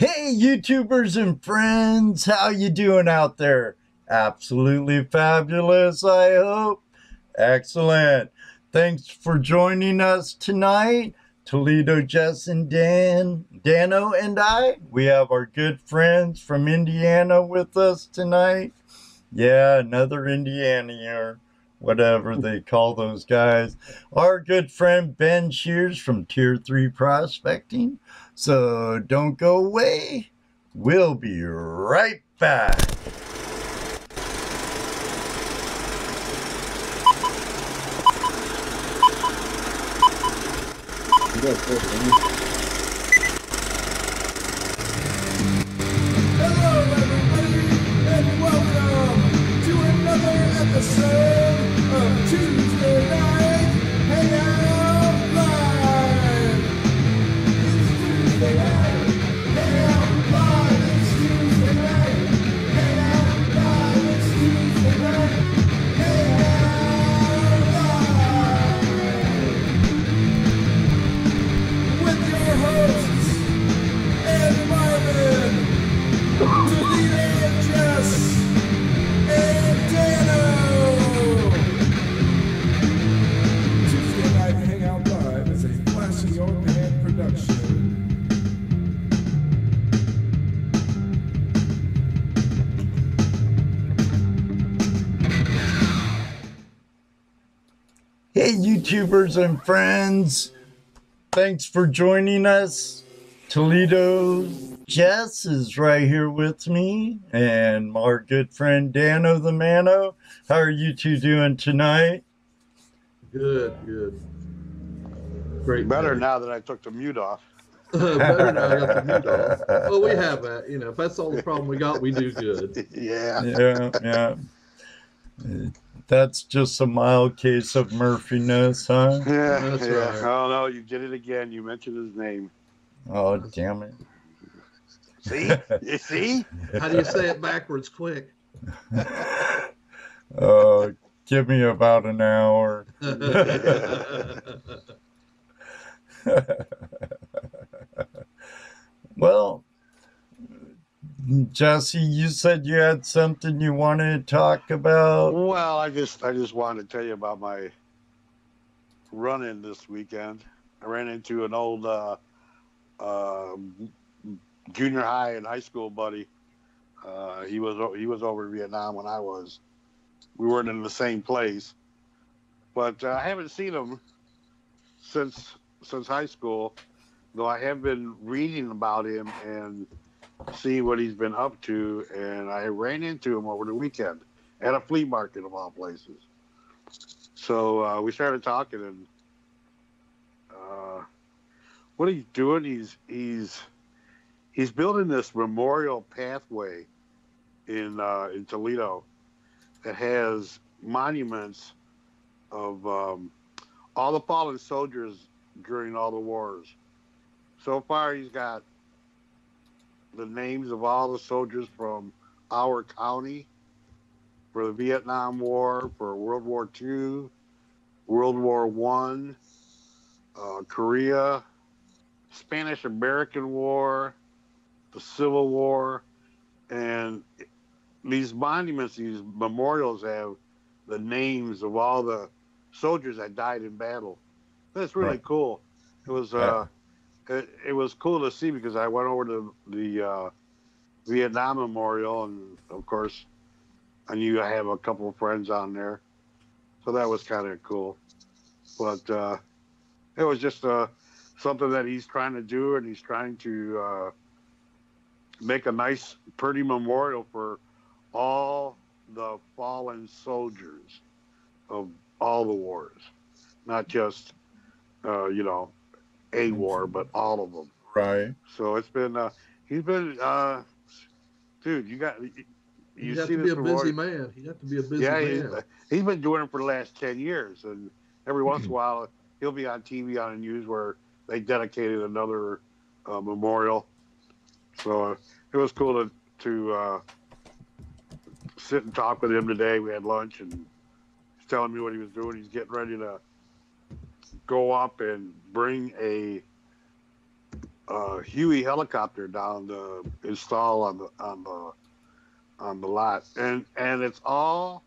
Hey YouTubers and friends, how you doing out there? Absolutely fabulous, I hope. Excellent. Thanks for joining us tonight. Toledo, Jess, and Dano and we have our good friends from Indiana with us tonight. Yeah, another Indiana, whatever they call those guys. Our good friend Ben Shears from Tier 3 Prospecting. So don't go away. We'll be right back. Hello, everybody, and welcome to another episode of Tuesday Night Hangout Live. It's Tuesday Night Hangout Live. It's Tuesday Night Hangout Live. It's Tuesday Night Hangout Live. With your hosts, Ed Marvin, Toledo, Jess, and Dano. Tuesday Night Hangout Live is a Flashy On Hand production. Hey YouTubers and friends, thanks for joining us. Toledo Jess is right here with me, and our good friend Dano the Mano. How are you two doing tonight? Good. Great. Better day. now that I took the mute off. Better now I got the mute off. Well, we have that. You know, if that's all the problem we got, we do good. Yeah. Yeah. That's just a mild case of Murphiness, huh? Yeah. That's yeah. right. Oh, no, you did it again. You mentioned his name. Oh, damn it. See? You see? How do you say it backwards quick? Give me about an hour. Well, Jesse, you said you had something you wanted to talk about. Well, I just wanted to tell you about my run-in this weekend. I ran into an old junior high and high school buddy. He was over in Vietnam when I was. We weren't in the same place, but I haven't seen him since high school. Though I have been reading about him and seeing what he's been up to, and I ran into him over the weekend at a flea market of all places. So we started talking, and what he's doing, he's building this memorial pathway in Toledo that has monuments of all the fallen soldiers during all the wars. So far, he's got the names of all the soldiers from our county for the Vietnam War, for World War II, World War I, Korea, Spanish-American War, the Civil War, and these monuments, these memorials have the names of all the soldiers that died in battle. That's really cool. It was it was cool to see because I went over to the Vietnam Memorial, and of course I knew I have a couple of friends on there, so that was kind of cool. But it was just something that he's trying to do, and he's trying to make a nice, pretty memorial for all the fallen soldiers of all the wars, not just a war, but all of them. Right. So it's been he's been dude, you have see to be this a busy man. You have to be a busy man. He's been doing it for the last 10 years, and every once in a while he'll be on TV on the news where they dedicated another memorial. So it was cool to sit and talk with him today. We had lunch, and he's telling me what he was doing. He's getting ready to go up and bring a Huey helicopter down to install on the lot, and it's all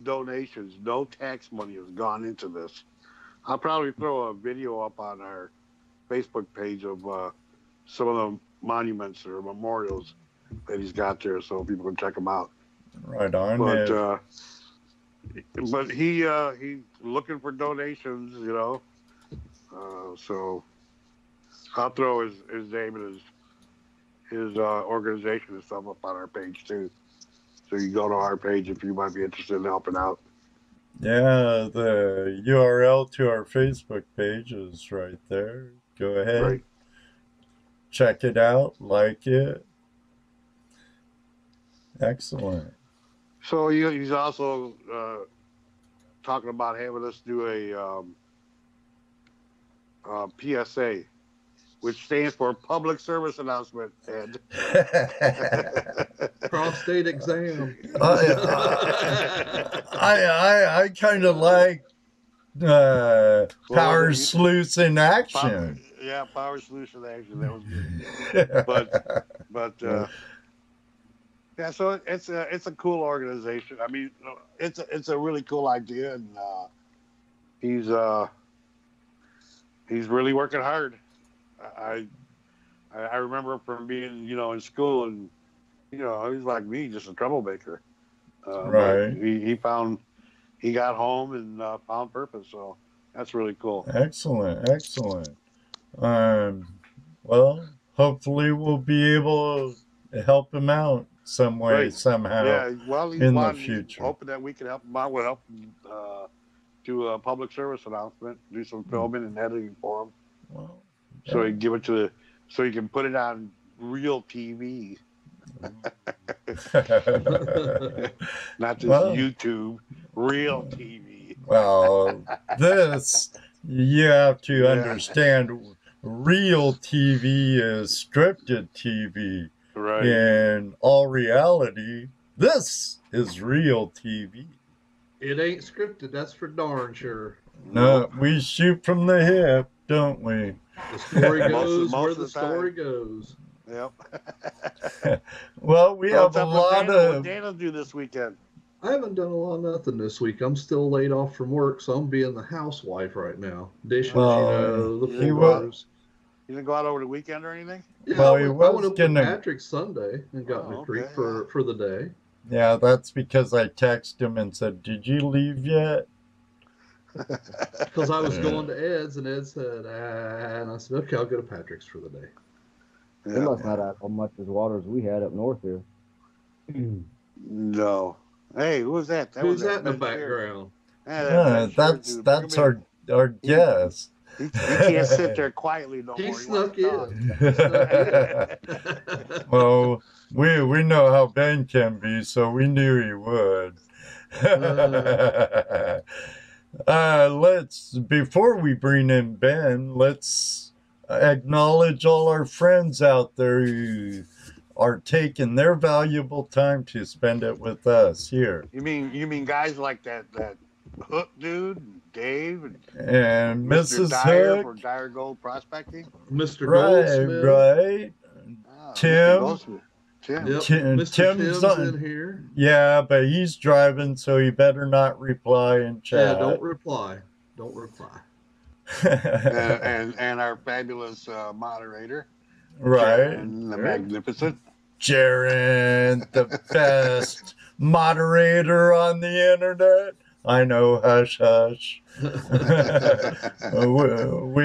donations. No tax money has gone into this. I'll probably throw a video up on our Facebook page of some of the monuments or memorials that he's got there, so people can check them out. Right on. But he's looking for donations, you know. So I'll throw his name and his organization and stuff up on our page too. So you go to our page if you might be interested in helping out. Yeah, the URL to our Facebook page is right there. Go ahead. Right. Check it out. Like it. Excellent. So he's also talking about having us do a PSA, which stands for Public Service Announcement, Ed. Cross-state exam. I kind of like Power Solution Action. Power Solution Action. That was good. but yeah, so it's a cool organization. I mean, it's a really cool idea, and he's really working hard. I remember from being, you know, in school, and you know, he's like me, just a troublemaker. Right. He got home and found purpose. So that's really cool. Excellent. Well, hopefully we'll be able to help him out some way, Right. somehow. Yeah. Well, in the future. hoping that we can help him out. We'll help him do a public service announcement, do some filming and editing for him. Well, So he can give it so he can put it on real TV, not just YouTube, real TV. Well, this, you have to understand, real TV is scripted TV. Right. In all reality, this is real TV. It ain't scripted, that's for darn sure. No, we shoot from the hip, don't we? The story goes Most where of the the time. story goes. Yep. Well, we have a lot What of... Dana do this weekend? I haven't done a lot of nothing this week. I'm still laid off from work, so I'm being the housewife right now. Dishes, the he floors. You didn't go out over the weekend or anything? Yeah, Well, I he went was up to gonna- Patrick's Sunday and got in a creek for the day. Yeah, that's because I texted him and said, "Did you leave yet?" Because I was going to Ed's, and Ed said, and I said, okay, I'll go to Patrick's for the day. They must not have as much as water as we had up north here. No. Hey, who was that? Who's that in the Ben background? Shears. That's our guest. He can't sit there quietly no He more. snuck wants to in. Well, we know how Ben can be, so we knew he would. Before we bring in Ben, let's acknowledge all our friends out there who are taking their valuable time to spend it with us here. You mean guys like that Hook dude, Dave, And Mr. Mrs. Dyer Hook. for Dyer Gold Prospecting? Mr. Right, Goldsmith. right. Ah, Tim. Mr. Goldsmith. Tim. Yep. Tim- Mr. Tim's Tim's on- in here. Yeah, but he's driving, so he better not reply in Yeah, chat. don't reply. Don't reply. and our fabulous moderator, Right. Sharon, the magnificent. Jaron, the best moderator on the internet. I know, hush, hush. We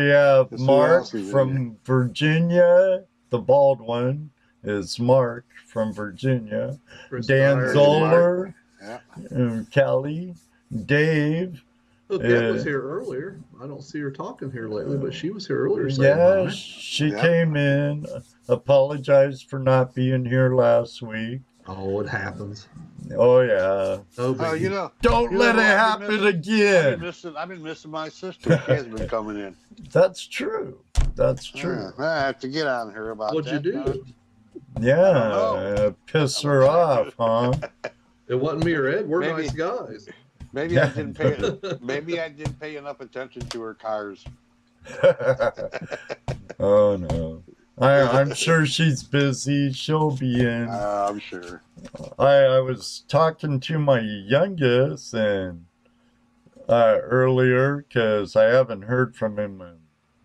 have Let's see Mark what else is in from Virginia. The bald one is Mark from Virginia. Chris Dan Dyer. Zoller, Yeah. Kelly, Dave. Look, Ed was here earlier. I don't see her talking here lately, but she was here earlier. saying Yeah, hi. she Yeah. came in, apologized for not being here last week. Oh, it happens. Oh, yeah. Oh, Oh, you know. Don't You let know it what I've happen been again. I've been missing my sister. She hasn't been coming in. That's true. That's true. I have to get on her about What'd that. you do? Yeah, piss her off, huh? It wasn't me or Ed. We're Maybe. nice guys. Maybe I didn't pay. Maybe I didn't pay enough attention to her cars. Oh no. I'm sure she's busy. She'll be in. I'm sure. I was talking to my youngest and earlier because I haven't heard from him in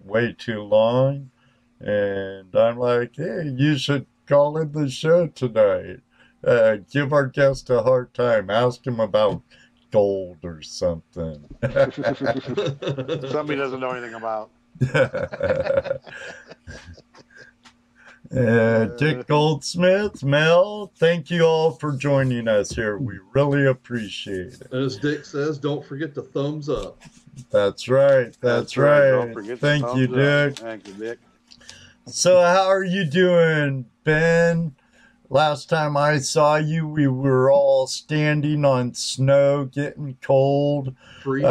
way too long, and I'm like, hey, you should call in the show tonight. Give our guest a hard time. Ask him about gold or something. Somebody doesn't know anything about. Dick Goldsmith, Mel, thank you all for joining us here. We really appreciate it. As Dick says, don't forget to thumbs up. That's right. That's right. Don't forget to Thank you, thumbs up. Dick. Thank you, Dick. So, how are you doing, Ben? Last time I saw you, we were all standing on snow, getting cold, Freezing.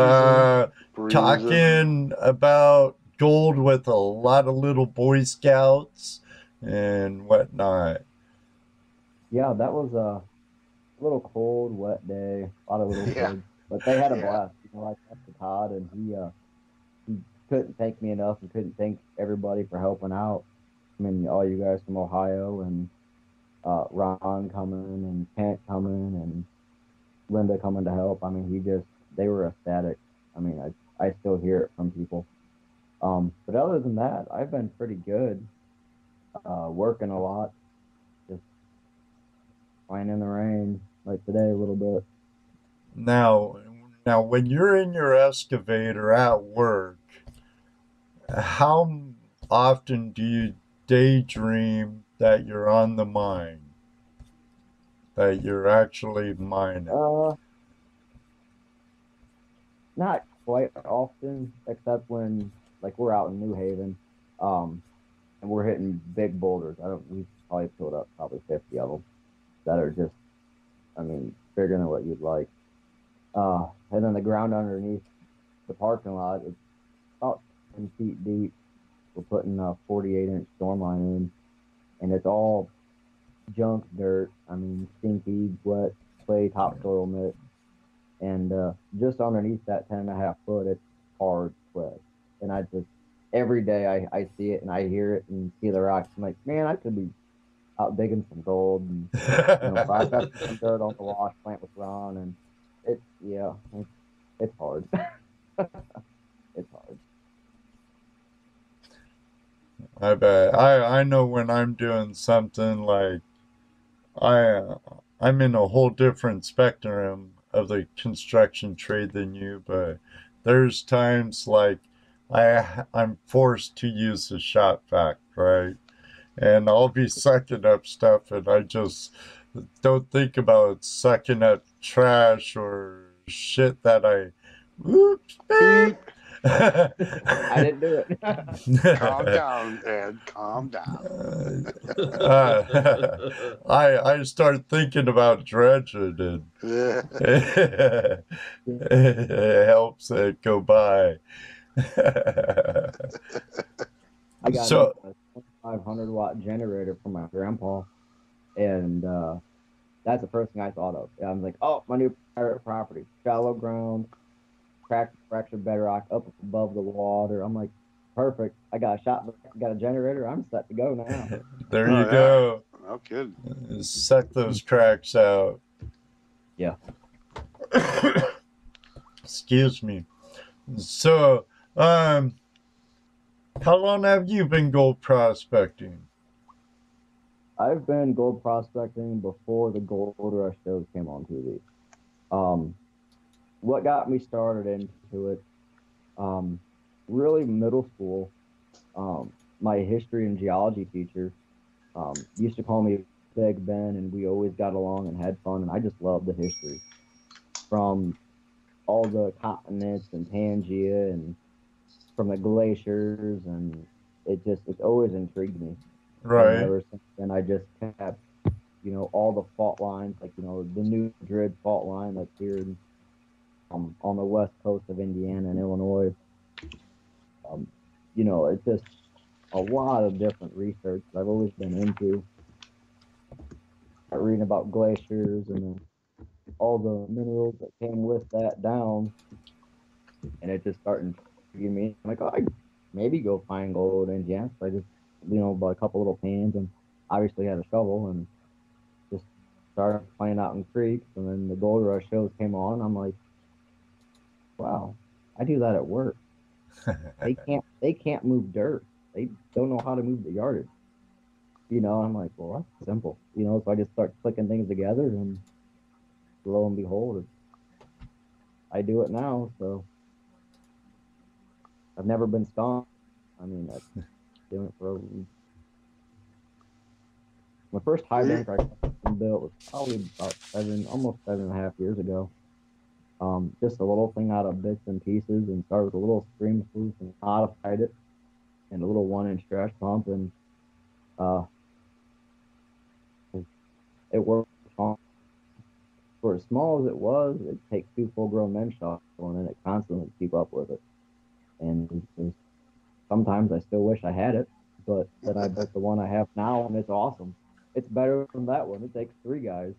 talking about gold with a lot of little Boy Scouts and whatnot. Yeah, that was a little cold, wet day. A lot of little kids, but they had a blast. You know, I talked to Todd, and he couldn't thank me enough, and couldn't thank everybody for helping out. I mean, all you guys from Ohio, and Ron coming, and Kent coming, and Linda coming to help. I mean, they were ecstatic. I mean, I still hear it from people. But other than that, I've been pretty good. Working a lot, just playing in the rain, like today a little bit. Now, when you're in your excavator at work, how often do you daydream that you're on the mine? That you're actually mining? Not quite often, except when, like, we're out in New Haven, and we're hitting big boulders. We've probably filled up probably 50 of them that are just, I mean, bigger than what you'd like. And then the ground underneath the parking lot is about 10 feet deep. We're putting a 48-inch storm line in, and it's all junk dirt. I mean, stinky, wet, clay topsoil mix. And just underneath that 10.5 foot, it's hard clay. And every day I see it and I hear it and see the rocks. I'm like, man, I could be out digging some gold. And, I've got some dirt on the wash plant with Ron, and it's hard. It's hard. I bet. I know when I'm doing something like I'm in a whole different spectrum of the construction trade than you, but there's times like I'm forced to use the shop vac, right? And I'll be sucking up stuff and I just don't think about sucking up trash or shit that oops, beep. I didn't do it. Calm down, Ed. Calm down. I start thinking about dredging and it helps it go by. I got a 500-watt generator from my grandpa, and that's the first thing I thought of. I was like, oh, my new private property, shallow ground, fractured bedrock up above the water. I'm like, perfect. I got a shop, got a generator. I'm set to go now. There you go. No kidding. Suck those cracks out. Yeah. Excuse me. So, how long have you been gold prospecting? I've been gold prospecting before the Gold Rush shows came on TV. What got me started into it, really middle school, my history and geology teacher used to call me Big Ben, and we always got along and had fun, and I just loved the history. From all the continents and Pangea and from the glaciers, and it's always intrigued me. Right. And ever since then, I just kept, all the fault lines, like, the New Madrid fault line that's here on the west coast of Indiana and Illinois. It's just a lot of different research that I've always been into. Reading about glaciers and all the minerals that came with that down, and it just started intriguing me. I'm like, oh, maybe go find gold in Indiana. So I just, bought a couple little pans and obviously had a shovel and just started playing out in creeks. And then the gold rush shows came on. I'm like, wow, I do that at work. They can't move dirt. They don't know how to move the yardage. I'm like, well, that's simple. So I just start clicking things together, and lo and behold, I do it now. So I've never been stung. I mean, I've been doing it for my first high banker I built was probably about almost 7.5 years ago. Just a little thing out of bits and pieces, and started with a little scream spruce and modified it, and a little 1-inch trash pump, and uh, it worked. For as small as it was, it takes 2 full-grown men shoveling in it constantly to keep up with it. And sometimes I still wish I had it, but then I built the one I have now, and it's awesome. It's better than that one. It takes 3 guys,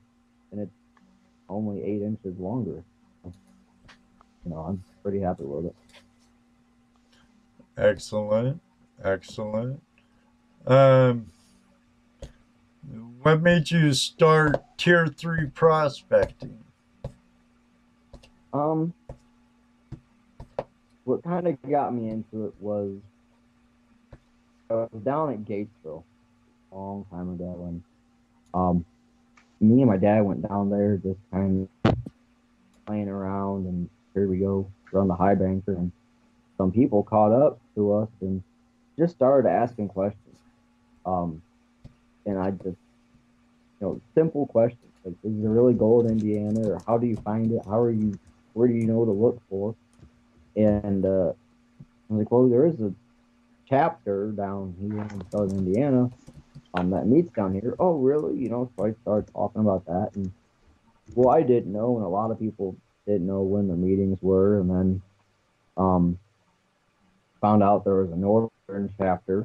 and it's only 8 inches longer. I'm pretty happy with it. Excellent. Excellent. What made you start Tier 3 prospecting? What kind of got me into it was I was down at Gatesville a long time ago, and me and my dad went down there just kind of playing around, and here we go, run the high banker, and some people caught up to us and just started asking questions. And I just, simple questions like, is there really gold in Indiana, or how do you find it? Where do you know to look for? And I was like, well, there is a chapter down here in southern Indiana that meets down here. Oh, really? So I started talking about that, and well, I didn't know, and a lot of people didn't know when the meetings were, and then found out there was a northern chapter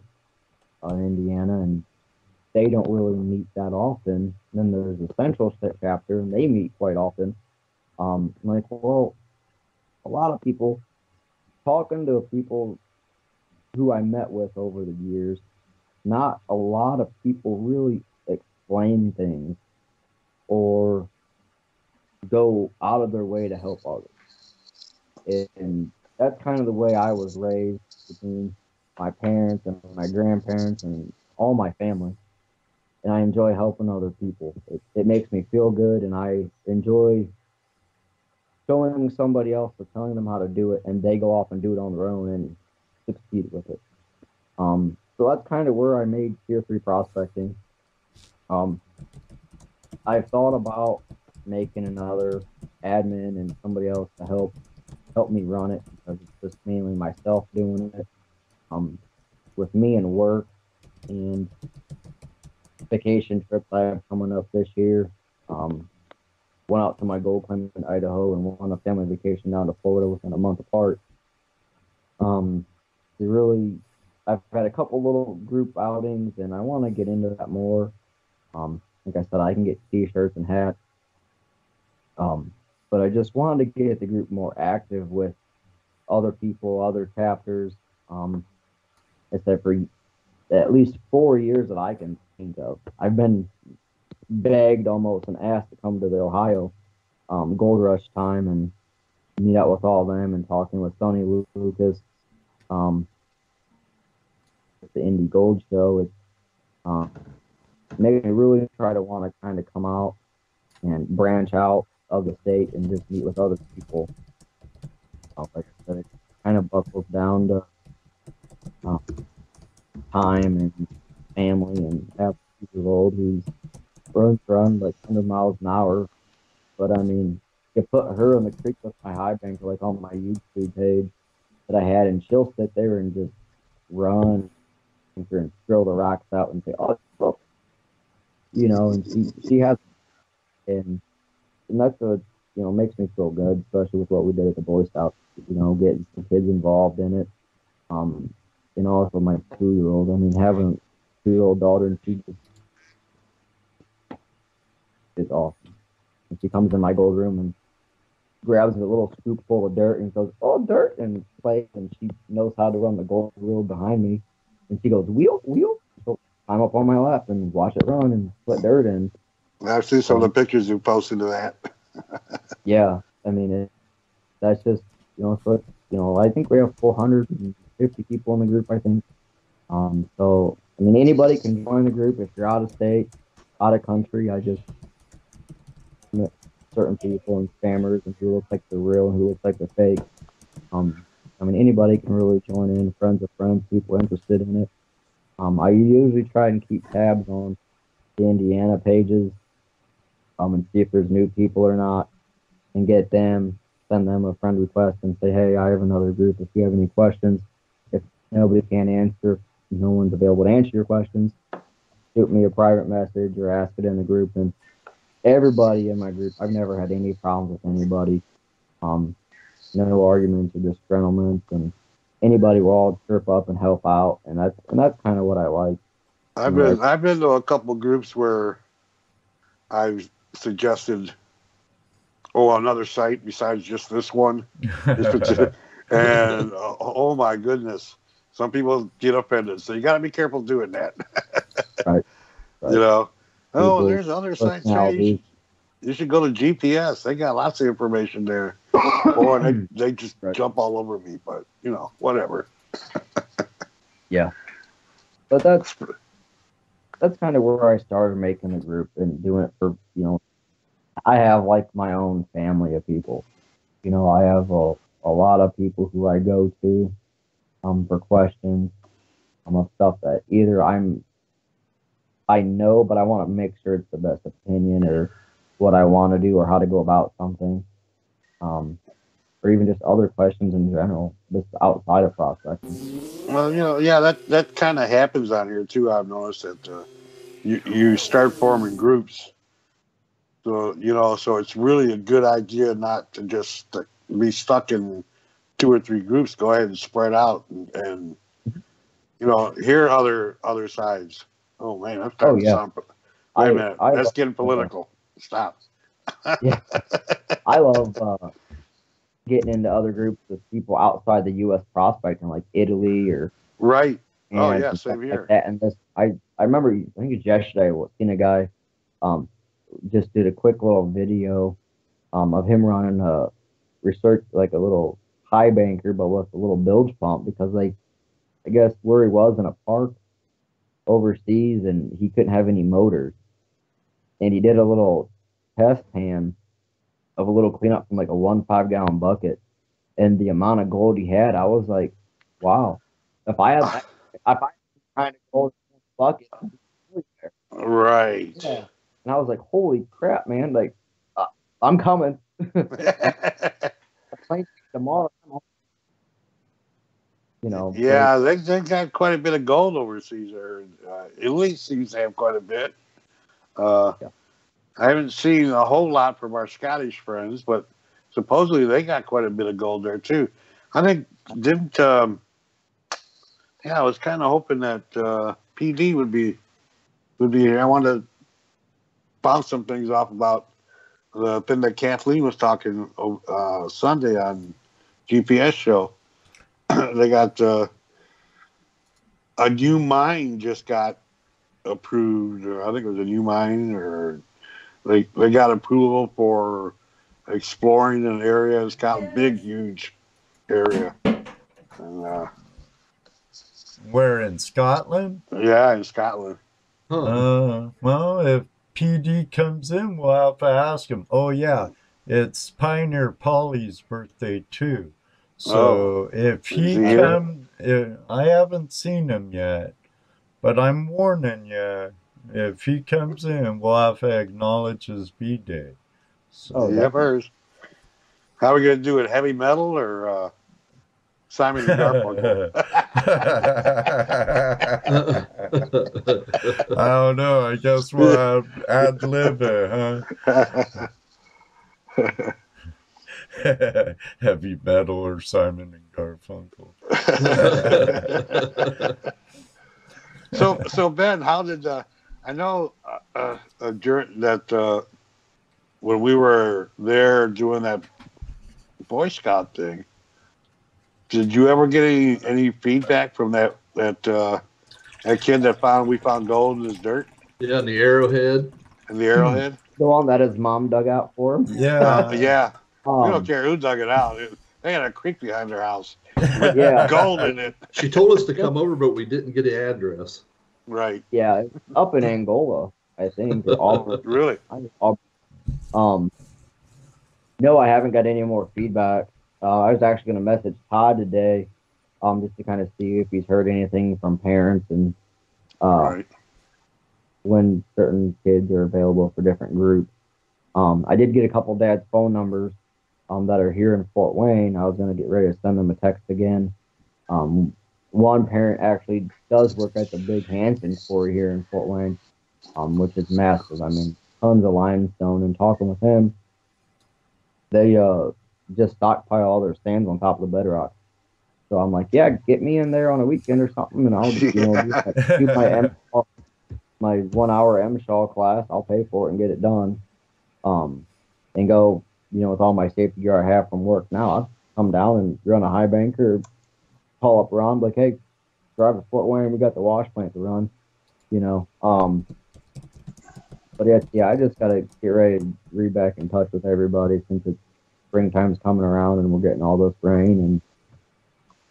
in Indiana, and they don't really meet that often. And then there's a central chapter, and they meet quite often. I'm like, well, a lot of people, talking to people who I met with over the years, not a lot of people really explain things or go out of their way to help others. And that's kind of the way I was raised, between my parents and my grandparents and all my family. And I enjoy helping other people. It makes me feel good, and I enjoy showing somebody else or telling them how to do it, and they go off and do it on their own and succeed with it. So that's kind of where I made Tier 3 prospecting. I've thought about making another admin and somebody else to help me run it, because it's just mainly myself doing it. With me and work and vacation trips I have coming up this year. Went out to my gold claim in Idaho and went on a family vacation down to Florida within a month apart. I've had a couple little group outings, and I want to get into that more. Like I said, I can get t-shirts and hats. But I just wanted to get the group more active with other people, other chapters. Except for at least 4 years that I can think of, I've been begged almost and asked to come to the Ohio Gold Rush time and meet out with all of them, and talking with Sonny Lucas at the Indy Gold Show. It's made me really try to want to kind of come out and branch out of the state and just meet with other people. Like I said, it kind of buckles down to time and family, and have a 2-year-old who's run like 100 miles an hour. But I mean, you put her in the creek with my high banker, like on my YouTube page that I had, and she'll sit there and just run and throw the rocks out and say, oh, look. And she has, and that's what makes me feel good, especially with what we did at the Boy Scouts, getting some kids involved in it. And also my 2-year-old. I mean, having a 2-year-old daughter, and she is awesome. And she comes in my gold room and grabs a little scoop full of dirt and goes, "Oh, dirt!" and plays. And she knows how to run the goal reel behind me, and she goes, "Wheel, wheel." So I'm up on my lap and watch it run and put dirt in. I've seen some of the pictures you posted of that. Yeah, I mean, that's just so I think we have 450 people in the group. I think. So I mean, anybody can join the group if you're out of state, out of country. I just limit certain people and spammers and who looks like they're real and who looks like they're fake. I mean, anybody can really join in. Friends of friends, people interested in it. I usually try and keep tabs on the Indiana pages, and see if there's new people or not, and send them a friend request and say, hey, I have another group. If you have any questions, if nobody can answer, no one's available to answer your questions, shoot me a private message or ask it in the group. And everybody in my group, I've never had any problems with anybody. No arguments or disgruntlements, and anybody will all chirp up and help out, and that's kind of what I like. I've been to a couple groups where I've suggested another site besides just this one. And oh my goodness, some people get offended. So you got to be careful doing that. Right. There's other sites here. You should go to GPS. They got lots of information there. Or they just jump all over me, but whatever. Yeah. But that's kind of where I started making the group and doing it for, I have like my own family of people. I have a lot of people who I go to for questions of stuff that either I know, but I want to make sure it's the best opinion or what I want to do or how to go about something. Or even just other questions in general, just outside of prospecting. Well, that kind of happens on here too. I've noticed that you start forming groups. So it's really a good idea not to just be stuck in 2 or 3 groups. Go ahead and spread out and hear other sides. Oh man, I'm starting to sound. Wait a minute, that's getting political. Stop. Yeah, I love getting into other groups with people outside the U.S. prospecting, like Italy or right. Oh yeah, same here. Like that. And I remember, I think it's yesterday, seen a guy just did a quick little video of him running a research, like a little high banker, but with a little bilge pump, because I guess where he was in a park overseas and he couldn't have any motors, and he did a little test pan of a little cleanup from like a 1.5 gallon bucket, and the amount of gold he had, I was like, wow, if I had kind of gold in the bucket, right. Yeah. And I was like, holy crap, man, like I'm coming. Tomorrow. Yeah, they got quite a bit of gold overseas there. Italy seems to have quite a bit. Yeah. I haven't seen a whole lot from our Scottish friends, but supposedly they got quite a bit of gold there too. I think I was kind of hoping that PD would be here. I wanted to bounce some things off about the thing that Kathleen was talking Sunday on GPS show. They got a new mine just got approved, or I think it was a new mine, or they got approval for exploring an area. It's got a big, huge area. And, where, in Scotland? Yeah, in Scotland. Huh. Well, if PD comes in, we'll have to ask him. Oh yeah, it's Pioneer Polly's birthday too. So if he comes, I haven't seen him yet, but I'm warning you, if he comes in, we'll have to acknowledge his B-Day. So, first. How are we going to do it? Heavy metal or Simon and Garfunkel? I don't know. I guess we'll ad-lib it, huh? Heavy metal or Simon and Garfunkel. So Ben, how did I know during that when we were there doing that Boy Scout thing. Did you ever get any feedback from that kid that we found gold in his dirt Yeah, and the arrowhead. and the arrowhead? The one that his mom dug out for him. Yeah. Yeah. We don't Um, care who dug it out. They had a creek behind their house with Yeah. gold in it. She told us to come over, but we didn't get the address. Right. yeah, it's up in Angola, I think, or Auburn. Really? No, I haven't got any more feedback. I was actually going to message Todd today, just to kind of see if he's heard anything from parents and Right. when certain kids are available for different groups. I did get a couple dads' phone numbers that are here in Fort Wayne. I was going to get ready to send them a text again. One parent actually does work at the big Hanson quarry here in Fort Wayne, which is massive. I mean, tons of limestone. And talking with him, they just stockpile all their sands on top of the bedrock. So I'm like, yeah, get me in there on a weekend or something, and I'll just, do my 1 hour MShaw class. I'll pay for it and get it done. And go, with all my safety gear I have from work now, I'll come down and run a high banker, call up Ron, like, hey, drive to Fort Wayne, we got the wash plant to run, But I just got to get ready to be back in touch with everybody since it's springtime's coming around and we're getting all this rain, and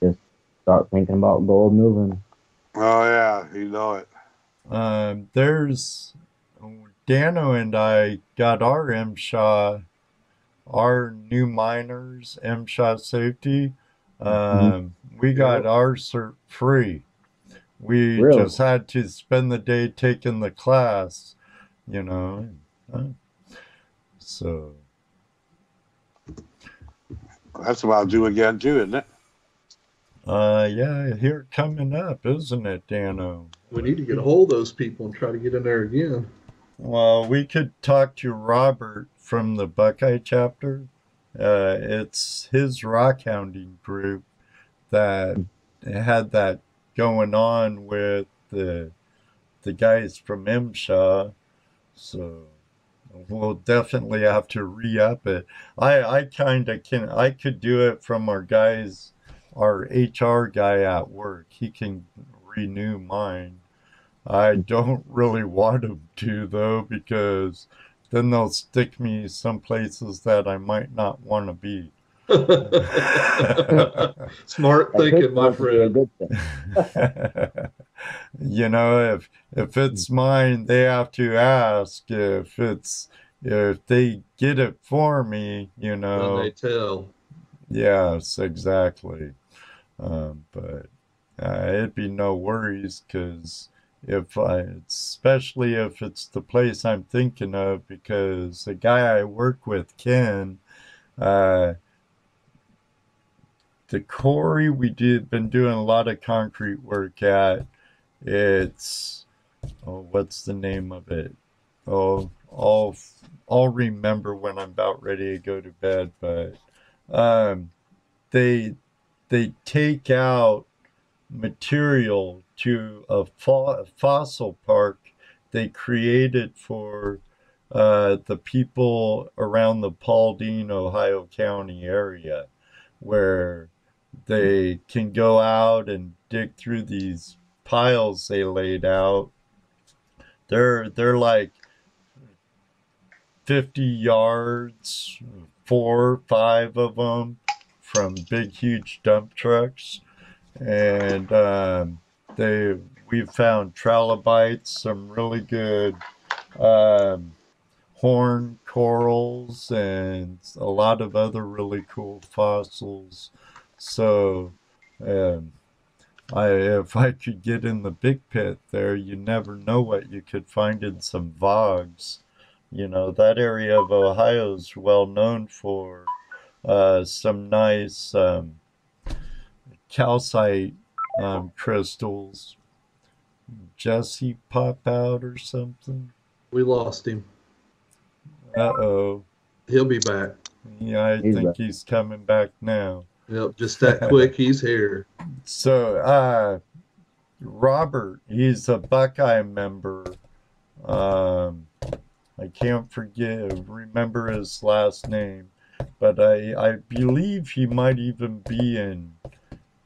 just start thinking about gold moving. Oh, yeah. You know it. There's Dano and I got our MSHA, our new miners, MSHA safety. We got our cert free. We Really? just had to spend the day taking the class, So. That's about due again, too, isn't it? Yeah, here coming up, isn't it, Dano? We need to get a hold of those people and try to get in there again. Well, we could talk to Robert from the Buckeye chapter. It's his rock hounding group that had that going on with the guys from MSHA. So we'll definitely have to re-up it. I could do it from our HR guy at work. He can renew mine. I don't really want him to, though, because then they'll stick me some places that I might not want to be. Smart thinking, my friend. If it's mine, they have to ask. If they get it for me, Then they tell. Yes, exactly. But it'd be no worries, because especially if it's the place I'm thinking of, because the guy I work with, Ken, the quarry been doing a lot of concrete work at. What's the name of it? Oh, I'll remember when I'm about ready to go to bed. But they take out material to a fossil park they created for the people around the Paulding, Ohio County area, where they can go out and dig through these piles they laid out. They're like 50 yards, 4 or 5 of them, from big huge dump trucks. And we've found trilobites, some really good horn corals, and a lot of other really cool fossils. So if I could get in the big pit there, you never know what you could find in some vogs. That area of Ohio is well known for some nice calcite crystals. Jesse pop out or something? We lost him. Uh-oh. He'll be back. Yeah, I think he's coming back now. Yep, just that quick, he's here. So, Robert, he's a Buckeye member. I can't remember his last name. but I believe he might even be in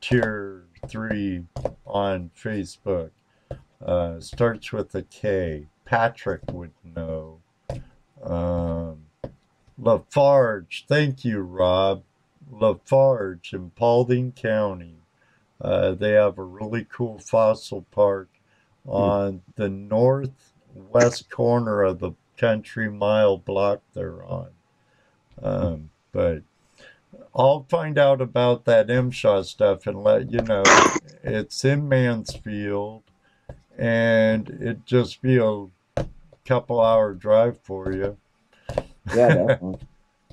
Tier 3 on Facebook. Starts with a K. Patrick would know. Lafarge, thank you, Rob. Lafarge in Paulding County. They have a really cool fossil park on the northwest corner of the Country Mile block they're on. But I'll find out about that MSHA stuff and let you know. It's in Mansfield, and it'd just be a couple-hour drive for you. Yeah, definitely.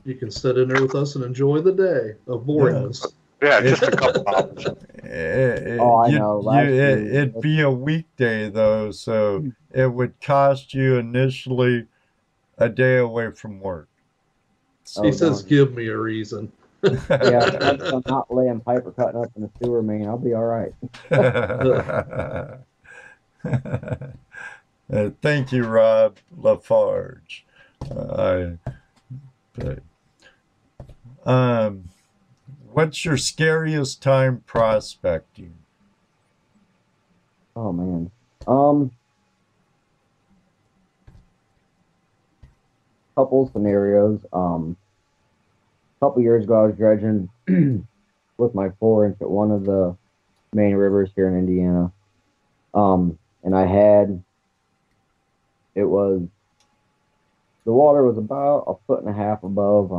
You can sit in there with us and enjoy the day of boringness. Yeah, just a couple hours. I know. It'd be a weekday, though, so it would cost you initially a day away from work. He says, give me a reason. Yeah, I'm not laying pipe or cutting up in the sewer main. I'll be all right. Thank you, Rob Lafarge. What's your scariest time prospecting? Oh man. Couple scenarios. Couple years ago, I was dredging with my 4-inch at one of the main rivers here in Indiana. And the water was about 1.5 feet above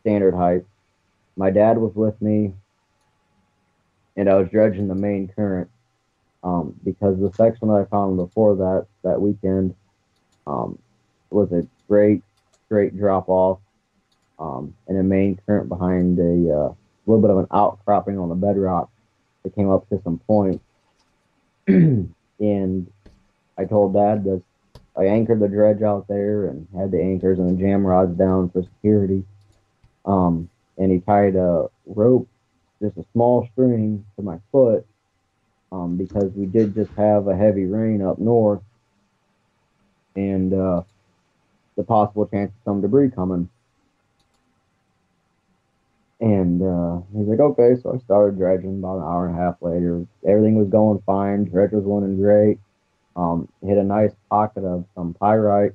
standard height. My dad was with me, and I was dredging the main current because the section that I found before that weekend was a great straight drop off and a main current behind a little bit of an outcropping on the bedrock that came up to some points. And I told Dad that I anchored the dredge out there and had the anchors and the jam rods down for security. And he tied a rope, just a small string, to my foot because we did just have a heavy rain up north and the possible chance of some debris coming. And he's like, okay, so I started dredging about an hour and a half later. Everything was going fine. Dredge was running great. Hit a nice pocket of some pyrite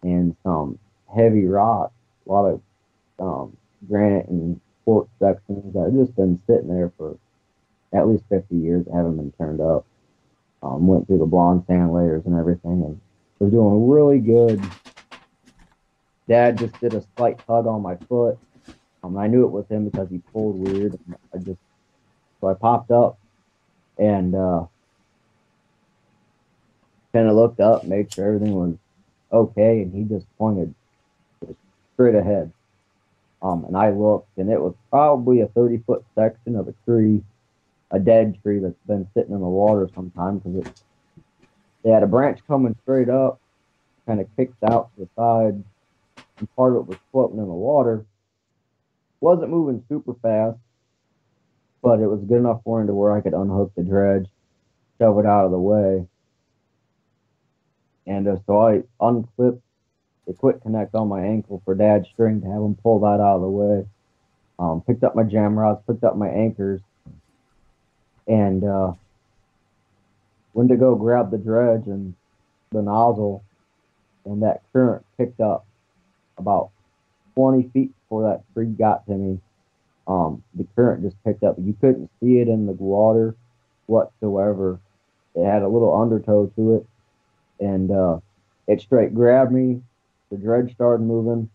and some heavy rock, a lot of granite and quartz sections that had just been sitting there for at least 50 years, haven't been turned up. Went through the blonde sand layers and everything and was doing really good. Dad just did a slight tug on my foot. I knew it was him because he pulled weird. So I popped up and kind of looked up, made sure everything was okay, and he just pointed straight ahead. And I looked, and it was probably a 30-foot section of a tree, a dead tree that's been sitting in the water sometime because they had a branch coming straight up, kind of kicked out to the side, and part of it was floating in the water. Wasn't moving super fast, but it was good enough for him to where I could unhook the dredge, shove it out of the way. And so I unclipped the quick connect on my ankle for Dad's string to have him pull that out of the way. Picked up my jam rods, picked up my anchors, and went to go grab the dredge and the nozzle, and that current picked up about 20 feet before that tree got to me. The current just picked up. You couldn't see it in the water whatsoever. It had a little undertow to it, and it straight grabbed me. The dredge started moving,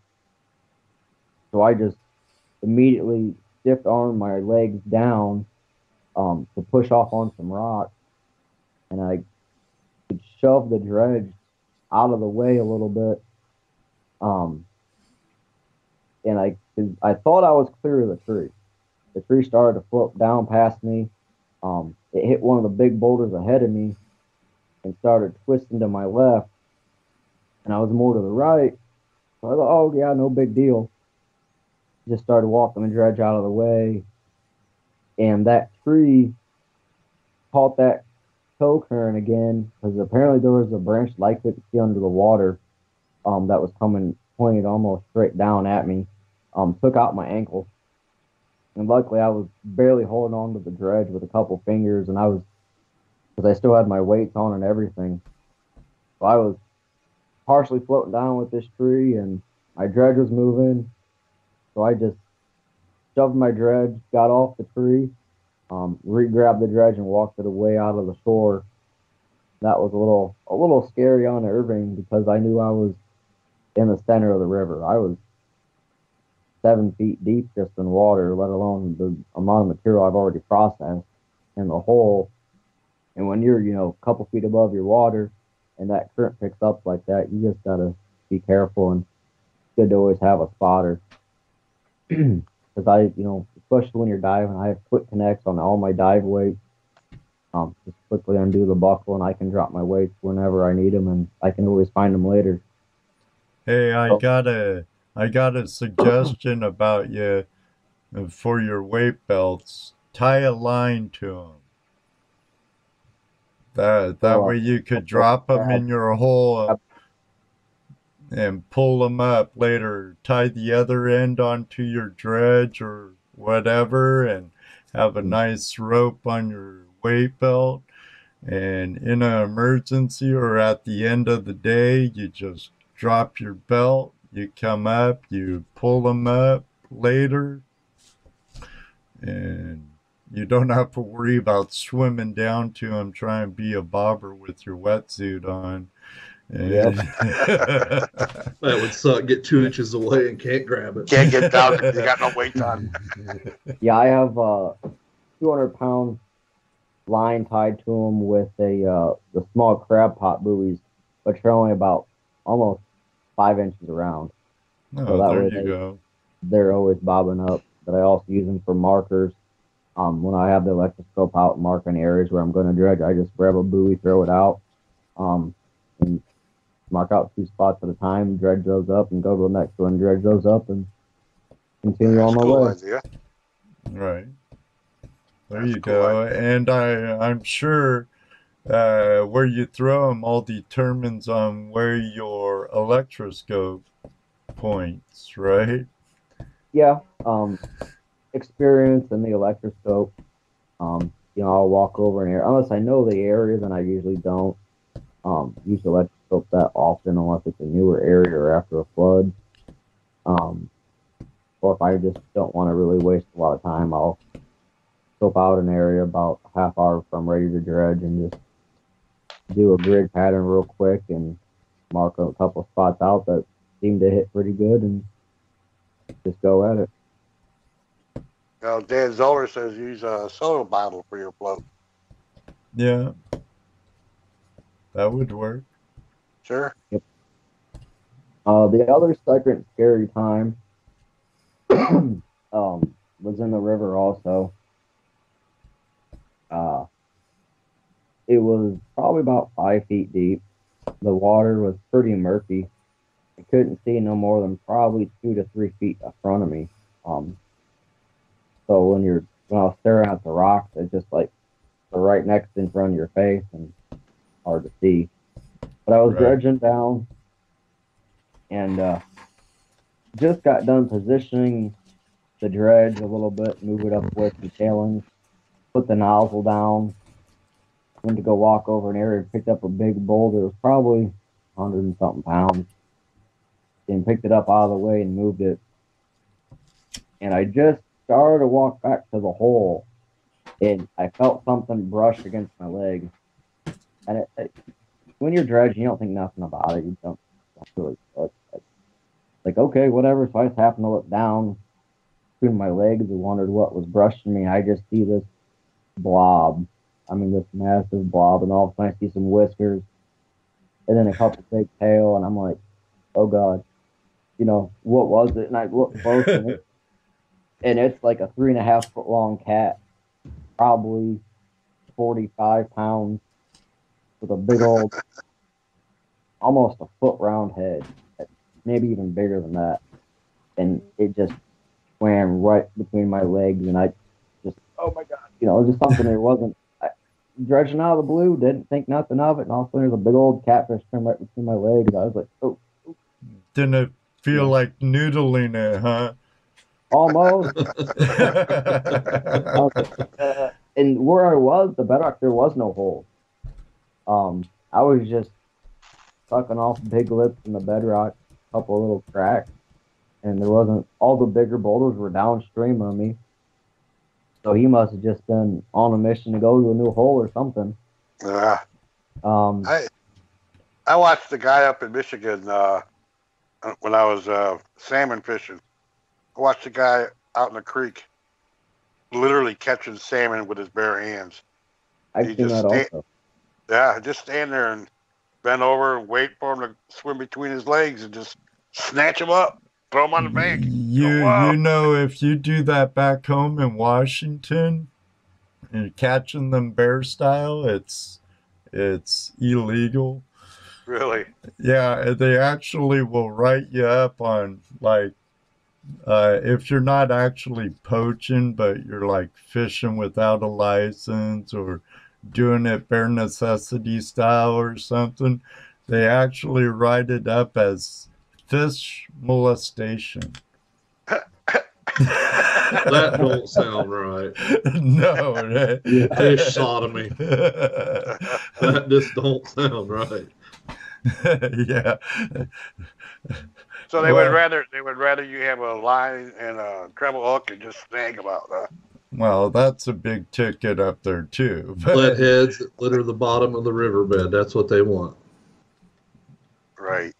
so I just immediately stiff armed my legs down to push off on some rocks, and I could shove the dredge out of the way a little bit. And I thought I was clear of the tree. The tree started to float down past me. It hit one of the big boulders ahead of me and started twisting to my left. And I was more to the right. So I thought, oh, yeah, no big deal. Just started walking the dredge out of the way. And that tree caught that tow current again because apparently there was a branch likely to see under the water that was coming pointed almost straight down at me. Took out my ankle. And luckily I was barely holding on to the dredge with a couple fingers, and because I still had my weights on and everything. So I was partially floating down with this tree, and my dredge was moving. So I just shoved my dredge, got off the tree, re-grabbed the dredge and walked it away out of the shore. That was a little scary, unnerving, because I knew I was in the center of the river. I was 7 feet deep just in water, let alone the amount of material I've already processed in the hole. And when you're, a couple feet above your water and that current picks up like that, you just gotta be careful, and it's good to always have a spotter. Because especially when you're diving, I have quick connects on all my dive weights. Just quickly undo the buckle, and I can drop my weights whenever I need them, and I can always find them later. Hey, I got a suggestion about you for your weight belts. Tie a line to them. That way you could drop them in your hole and pull them up later. Tie the other end onto your dredge or whatever, and have a nice rope on your weight belt. And in an emergency or at the end of the day, you just drop your belt, you come up, you pull them up later, and you don't have to worry about swimming down to them trying to be a bobber with your wetsuit on. Yep. That would suck. Get 2 inches away and can't grab it. Can't get down because you got no weight on. Yeah, I have 200-pound line tied to them with the small crab pot buoys, which are only about almost 5 inches around. Oh, So that there way you go. they're always bobbing up. But I also use them for markers. When I have the electroscope out marking areas where I'm going to dredge, I just grab a buoy, throw it out, and mark out 2 spots at a time, dredge those up, and go to the next one, dredge those up, and continue on my way. Idea. Right. There That's you cool go. idea. And I'm sure where you throw them all determines on where your electroscope points, right? Yeah. Experience in the electroscope. I'll walk over an area. Unless I know the area, then I usually don't use the electroscope that often, unless it's a newer area or after a flood. Or if I just don't want to really waste a lot of time, I'll scope out an area about a half hour from ready to dredge and just do a grid pattern real quick and mark a couple spots out that seem to hit pretty good and just go at it. Dan Zoller says use a soda bottle for your float. Yeah. That would work. Sure. Yep. The other second scary time was in the river also. It was probably about 5 feet deep. The water was pretty murky. I couldn't see no more than probably 2 to 3 feet in front of me. So when I was staring at the rocks, it's just like they're right next in front of your face and hard to see. But I was dredging down and just got done positioning the dredge a little bit, move it up with the tailings, put the nozzle down, went to go walk over an area, picked up a big boulder. It was probably 100 and something pounds. And picked it up out of the way and moved it. And I just started to walk back to the hole, and I felt something brush against my leg. And when you're dredging, you don't think nothing about it. You don't really look. Like, okay, whatever. So I just happened to look down between my legs and wondered what was brushing me. I just see this blob. I mean, this massive blob, and all of a sudden I see some whiskers, and then a couple big tail, and I'm like, oh God, what was it? And I looked close, and it's like a 3.5 foot long cat, probably 45 pounds, with a big old, almost a foot round head, maybe even bigger than that. And it just swam right between my legs, and I just, oh my God, it was just something that wasn't, dredging out of the blue, didn't think nothing of it, and all of a sudden there's a big old catfish swim right between my legs. I was like, oh. Didn't it feel like noodling it, huh? Almost. And where I was, the bedrock, there was no hole. I was just sucking off big lips in the bedrock, a couple of little cracks, and there wasn't. All the bigger boulders were downstream of me, so he must have just been on a mission to go to a new hole or something. I watched the guy up in Michigan when I was salmon fishing. I watched the guy out in the creek literally catching salmon with his bare hands. I've seen that also. Yeah, just stand there and bend over and wait for him to swim between his legs and just snatch him up, throw him on the bank. You know, if you do that back home in Washington and catching them bear style, it's illegal. Really? Yeah, they actually will write you up on, like, if you're not actually poaching, but you're like fishing without a license or doing it bare necessity style or something, they actually write it up as fish molestation. That don't sound right. No. Fish sodomy. That just don't sound right. Yeah. So they would rather you have a line and a treble hook and just snag them out, huh? Well, that's a big ticket up there too. Flatheads that litter the bottom of the riverbed. That's what they want. Right.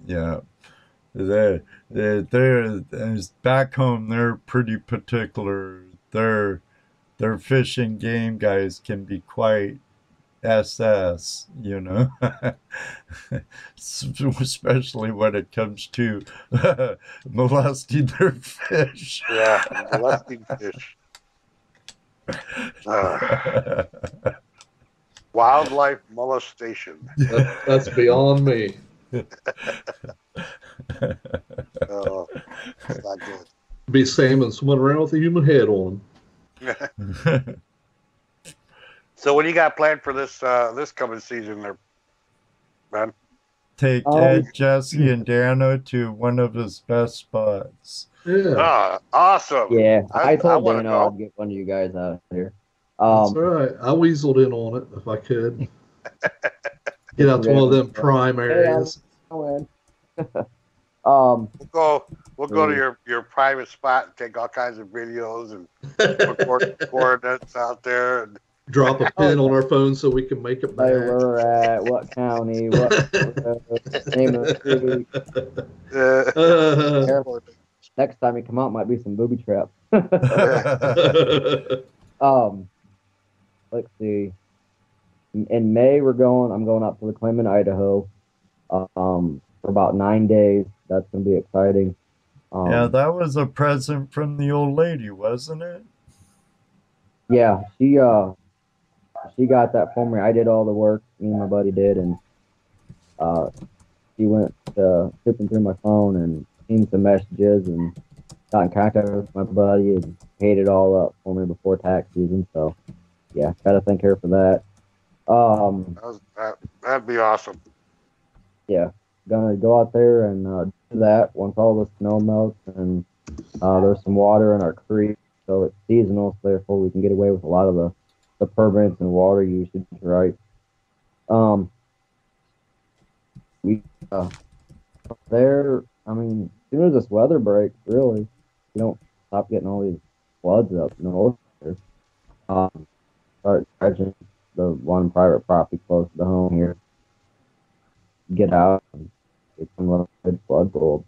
Yeah. They're back home. They're pretty particular. Their fishing game guys can be quite SS, you know, especially when it comes to molesting their fish. Yeah, molesting fish. Wildlife molestation. That's beyond me. Oh, that's not good. Be salmon swimming around with a human head on. So what do you got planned for this coming season there, man? Take Ed, Jesse, and Dano to one of his best spots. Yeah. Awesome. Yeah, I told wanna Dano go. I'd get one of you guys out here. That's right. I weaseled in on it if I could. Get out to one of them prime areas. We'll We'll go to your private spot and take all kinds of videos and record coordinates out there and drop a pin on our phone so we can make it back. Where we're at, what county, what name of the city. Next time you come out might be some booby traps. Let's see. In May I'm going out to the Claim in Idaho. For about 9 days. That's gonna be exciting. Yeah, that was a present from the old lady, wasn't it? Yeah, she got that for me. I did all the work, me and my buddy did, and she went flipping through my phone and seen some messages and got in contact with my buddy and paid it all up for me before tax season. So yeah, gotta thank her for that. That'd be awesome. Yeah, gonna go out there and do that once all the snow melts and there's some water in our creek, so it's seasonal, so therefore we can get away with a lot of the permits and water usage, right? We there. I mean, as soon as this weather breaks, really, you don't stop getting all these floods up north. Start dredging the one private property close to home here. Get out and get some good flood gold.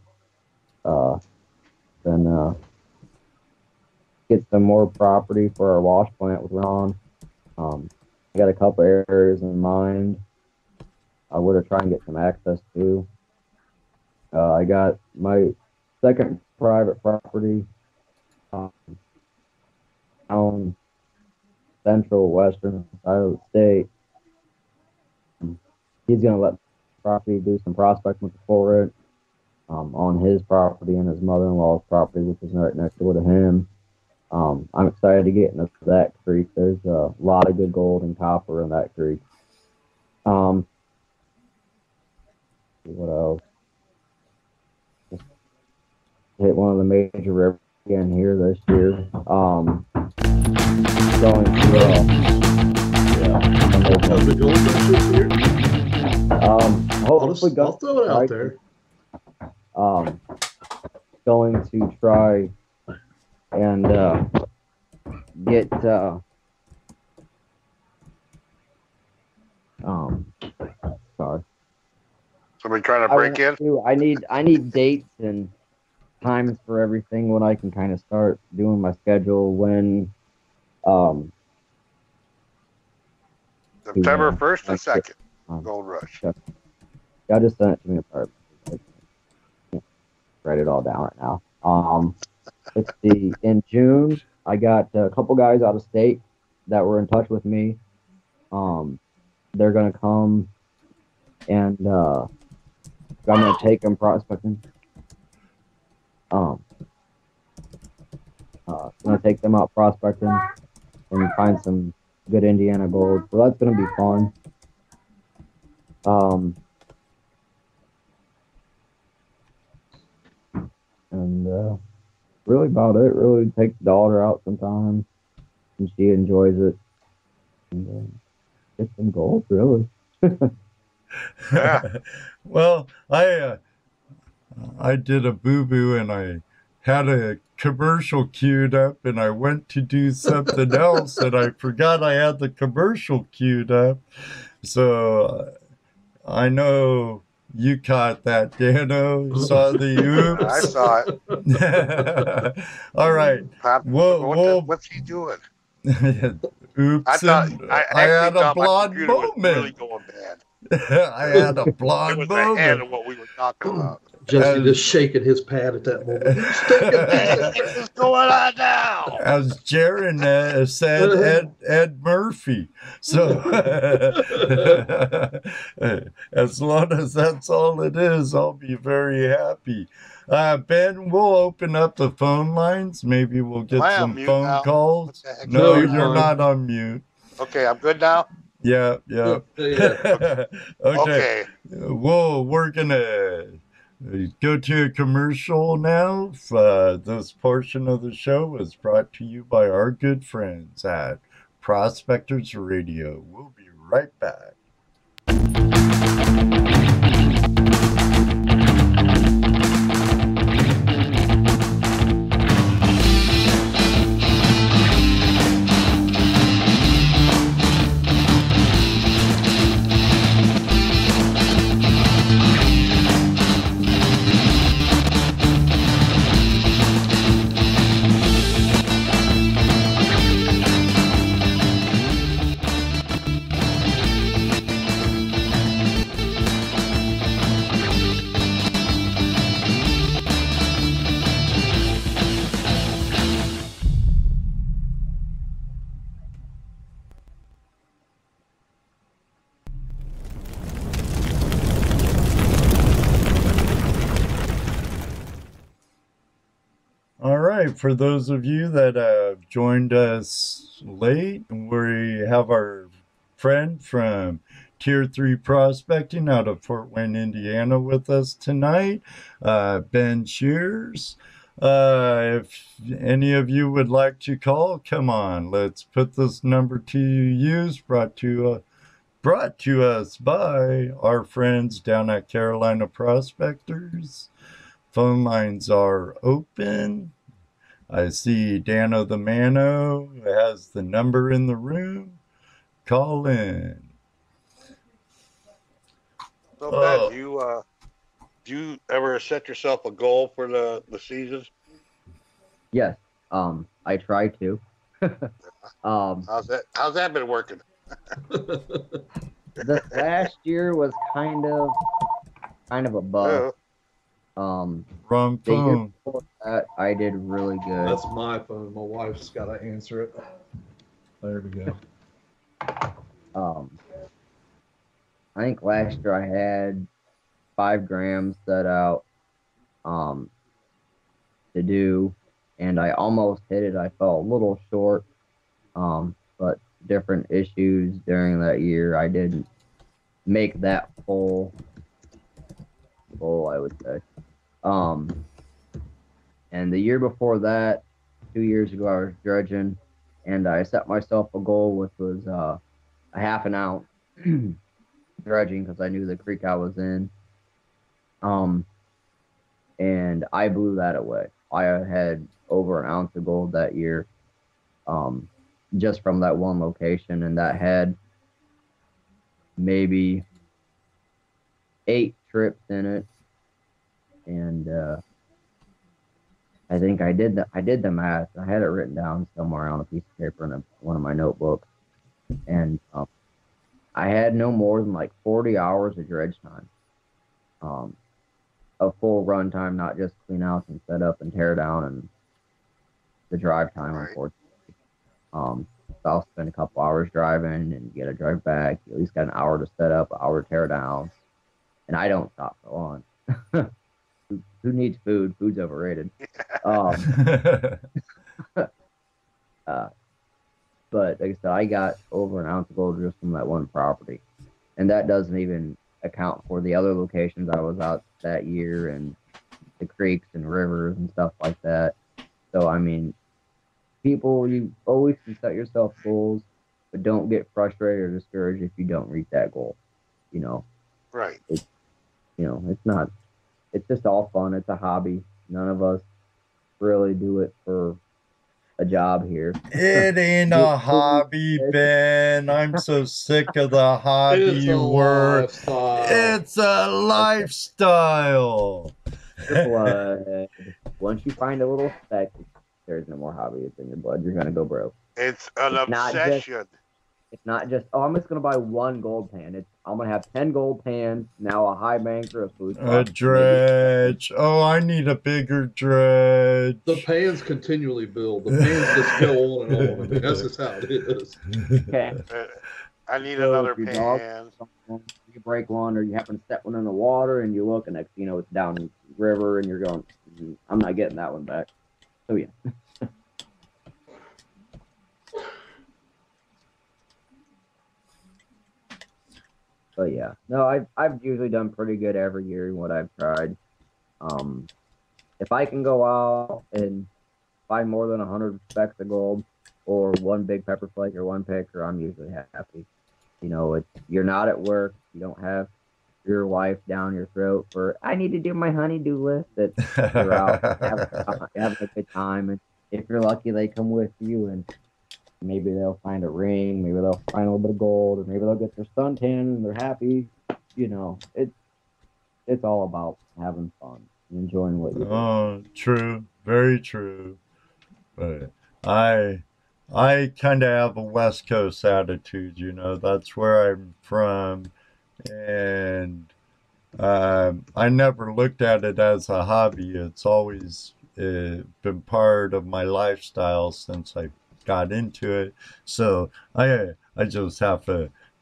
Then get some more property for our wash plant with Ron. I got a couple areas in mind. I would have tried and get some access to. I got my second private property on central western side of the state. He's gonna let property do some prospecting for it on his property and his mother-in-law's property, which is right next door to him. I'm excited to get into that creek. There's a lot of good gold and copper in that creek. What else? hit one of the major rivers again here this year. Going to Of the gold rush this year. hopefully I'll throw it out there. Going to try and get sorry. Somebody trying to break in? I need dates and times for everything when I can kind of start doing my schedule when September 1st and 2nd, Gold Rush. I just sent it to me apart. I can't write it all down right now. Let's see. In June, I got a couple guys out of state that were in touch with me. They're gonna come and I'm gonna take them prospecting. I'm gonna take them out prospecting and find some good Indiana gold. So that's gonna be fun. And really about it. Really take the daughter out sometimes, and she enjoys it. And get some gold, really. Yeah. Well, I did a boo-boo and I had a commercial queued up and I went to do something else and I forgot I had the commercial queued up. So I know you caught that, Dano. Saw the oops. I saw it. All right. What's he doing? Oops. I thought I had a blonde was moment. really going bad. I had a It blonde was ahead moment. of what we were talking about. Jesse just shaking his pad at that moment. What's going on now? As Jaron said, Ed Murphy. So as long as that's all it is, I'll be very happy. Ben, we'll open up the phone lines. Maybe we'll get some phone now? calls. No, No, you're you're fine. not on mute. Okay, I'm good now. Yeah. Yeah. Okay. Well, we're gonna go to a commercial now. This portion of the show is brought to you by our good friends at Prospectors Radio. We'll be right back. All right, for those of you that have joined us late, we have our friend from Tier 3 Prospecting out of Fort Wayne, Indiana with us tonight, Ben Shears. If any of you would like to call, come on, let's put this number to use, brought to us by our friends down at Carolina Prospectors. Phone lines are open. I see Dano the Mano has the number in the room. Call in. So, Ben, do you ever set yourself a goal for the season? Yes. I try to. How's that been working? This last year was kind of a bust. Wrong The year phone. before that, I did really good. That's my phone. My wife's got to answer it. There we go. I think last year I had 5 grams set out to do, and I almost hit it. I fell a little short, but different issues during that year, I didn't make that full, I would say. And the year before that, 2 years ago, I was dredging, and I set myself a goal, which was a half an ounce dredging because I knew the creek I was in. And I blew that away. I had over an ounce of gold that year, just from that one location, and that had maybe 8 trips in it. And I think I did the math. I had it written down somewhere on a piece of paper in one of my notebooks, and I had no more than like 40 hours of dredge time, a full run time, not just clean out and set up and tear down and the drive time, unfortunately. So I'll spend a couple hours driving and get a drive back. You at least got an hour to set up, an hour to tear down, and I don't stop for lunch. Who needs food? Food's overrated. But like I said, I got over an ounce of gold just from that one property, and that doesn't even account for the other locations I was out that year and the creeks and rivers and stuff like that. So I mean, people, you always can set yourself goals, but don't get frustrated or discouraged if you don't reach that goal. You know, Right. it's not. It's just all fun. It's a hobby. None of us really do it for a job here. It ain't a hobby, Ben. I'm so sick of the hobby It's a word. lifestyle. It's a lifestyle. Once you find a little speck, there's no more hobby. It's in your blood. You're gonna go broke. It's an It's not obsession. It's not just, oh, I'm just gonna buy one gold pan. It's, I'm gonna have 10 gold pans, now a high banker, a food A box, dredge. Oh, I need a bigger dredge. The pans continually build. The pans just go on and on. I mean, that's just how it is. Okay. I need So another if your dog- pan. You break one, or you happen to set one in the water, and you look, and next thing you know, it's down in the river, and you're going, I'm not getting that one back. So yeah. But yeah, no, I've usually done pretty good every year in what I've tried. If I can go out and find more than 100 specks of gold, or one big pepper flake, or one picker, I'm usually happy. You know, you're not at work. You don't have your wife down your throat for, I need to do my honey-do list. You're out having a good time, and if you're lucky, they come with you, and maybe they'll find a ring, maybe they'll find a little bit of gold, or maybe they'll get their suntan and they're happy. You know, it's all about having fun and enjoying what you do. Oh, true, very true. But I kind of have a West Coast attitude, you know. That's where I'm from, and I never looked at it as a hobby. It's always been part of my lifestyle since I got into it. So I just have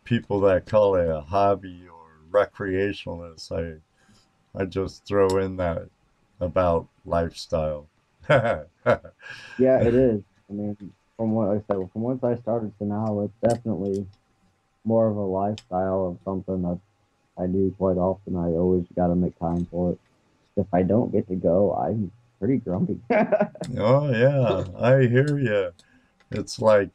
people that call it a hobby or recreationalist. I just throw in that about lifestyle. Yeah, it is. I mean, from what I said, from once I started to now, it's definitely more of a lifestyle of something that I do quite often. I always got to make time for it. If I don't get to go, I'm pretty grumpy. Oh yeah, I hear you. It's like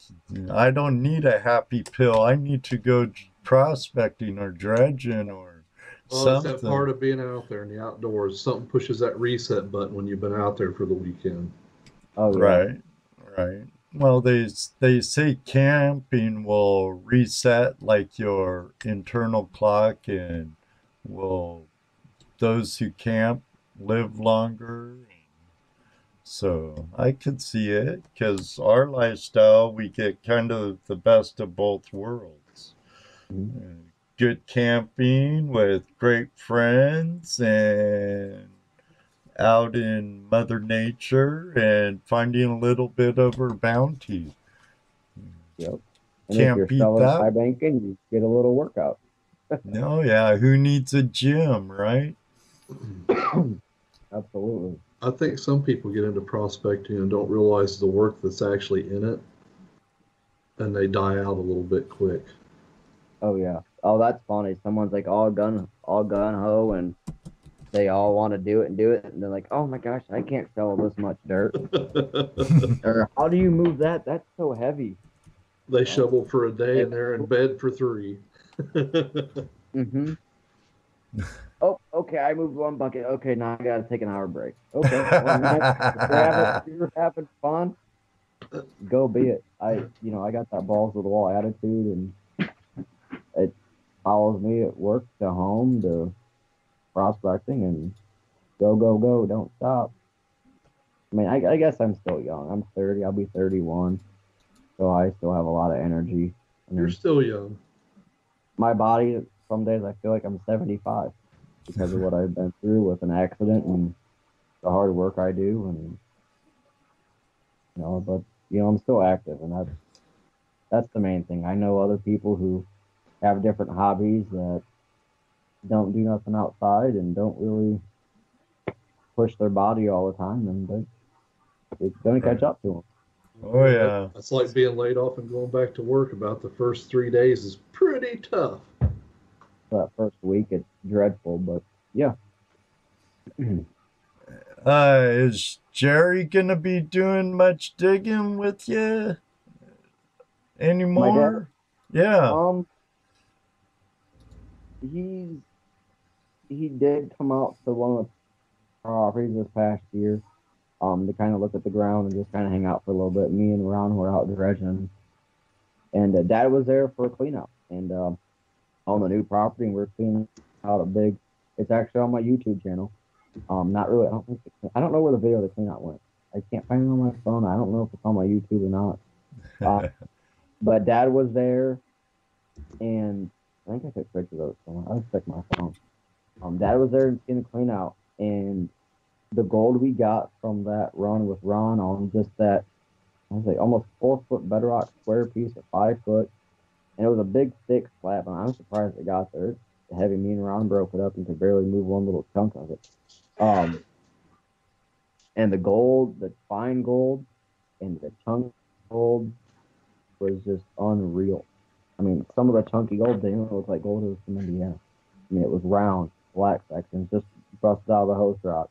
I don't need a happy pill. I need to go prospecting or dredging or Well, it's that something. part of being out there in the outdoors. Something pushes that reset button when you've been out there for the weekend. Oh yeah. Right, right. Well, they say camping will reset like your internal clock and will those who camp live longer. So I could see it because our lifestyle, we get kind of the best of both worlds. Good camping with great friends and out in Mother Nature and finding a little bit of her bounty. Yep. And Can't if you're beat selling that. high banking, you get a little workout. No, yeah, who needs a gym, right? Absolutely. I think some people get into prospecting and don't realize the work that's actually in it, and they die out a little bit quick. Oh yeah. Oh, that's funny. Someone's like all gun ho, and they all want to do it, and they're like, "Oh my gosh, I can't shovel this much dirt." Or how do you move that? That's so heavy. They Well, shovel for a day and they're in bed for 3. mm-hmm. Oh, okay. I moved one bucket. Okay, now I gotta take an hour break. Okay, well, nice. If you're having fun, go be it. I got that balls to the wall attitude, and it follows me at work to home to prospecting, and go, go, go. Don't stop. I mean, I guess I'm still young. I'm 30. I'll be 31, so I still have a lot of energy. I You're mean, still young. my body. Some days I feel like I'm 75 because of what I've been through with an accident and the hard work I do, and but I'm still active, and that's the main thing. I know other people who have different hobbies that don't do nothing outside and don't really push their body all the time, and it's going to catch up to them. Oh yeah. That's like being laid off and going back to work. About the first 3 days is pretty tough. So that first week, it's dreadful, but yeah. Is Jerry gonna be doing much digging with you My dad, anymore? Yeah. he's he did come out to one of the properties this past year, to kind of look at the ground and just kind of hang out for a little bit. Me and Ron were out dredging, and Dad was there for a cleanup, and on the new property, and we're cleaning out a big. It's actually on my YouTube channel. Not really. I don't know where the video of the cleanout went. I can't find it on my phone. I don't know if it's on my YouTube or not. But Dad was there, and I think I took pictures of it somewhere. I'll check my phone. Dad was there in the cleanout, and the gold we got from that run with Ron on just that, I was like almost 4 foot bedrock square piece at 5 foot, and it was a big thick slab, and I'm surprised it got there. It's heavy. Me and Ron broke it up and could barely move one little chunk of it. And the gold, the fine gold, and the chunk gold was just unreal. I mean, some of the chunky gold didn't look like gold. It was from Indiana. I mean, it was round, black sections, just busted out of the hose rock.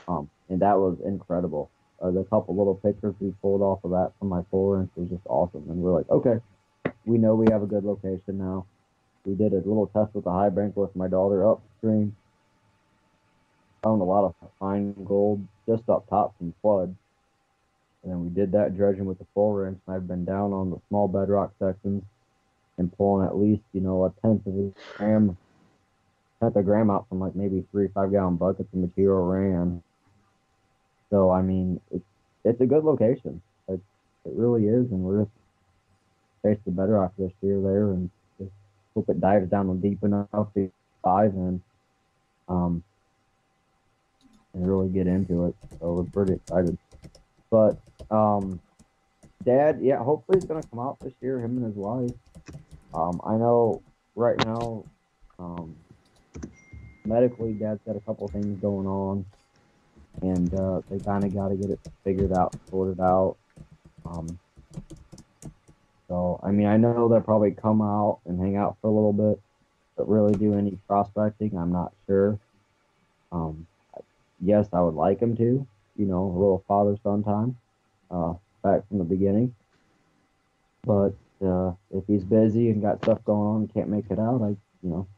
And that was incredible. The couple little pictures we pulled off of that from my 4-inch was just awesome. And we're like, okay, we know we have a good location now. We did a little test with the high bank with my daughter upstream. Found a lot of fine gold just up top from flood. And then we did that dredging with the 4-inch. And I've been down on the small bedrock sections and pulling at least, a tenth of a gram out from like maybe 3 5-gallon buckets of material ran. So, I mean, it's a good location. It really is. And we're just chasing the bedrock this year there and just hope it dives down deep enough to 5 and really get into it. So we're pretty excited. But Dad, yeah, hopefully he's gonna come out this year, him and his wife. I know right now, medically, Dad's got a couple things going on, and they kind of got to get it figured out, sorted out. So I mean, I know they'll probably come out and hang out for a little bit, but really do any prospecting, I'm not sure. Yes, I would like him to, a little father-son time, back from the beginning. But if he's busy and got stuff going on and can't make it out, I,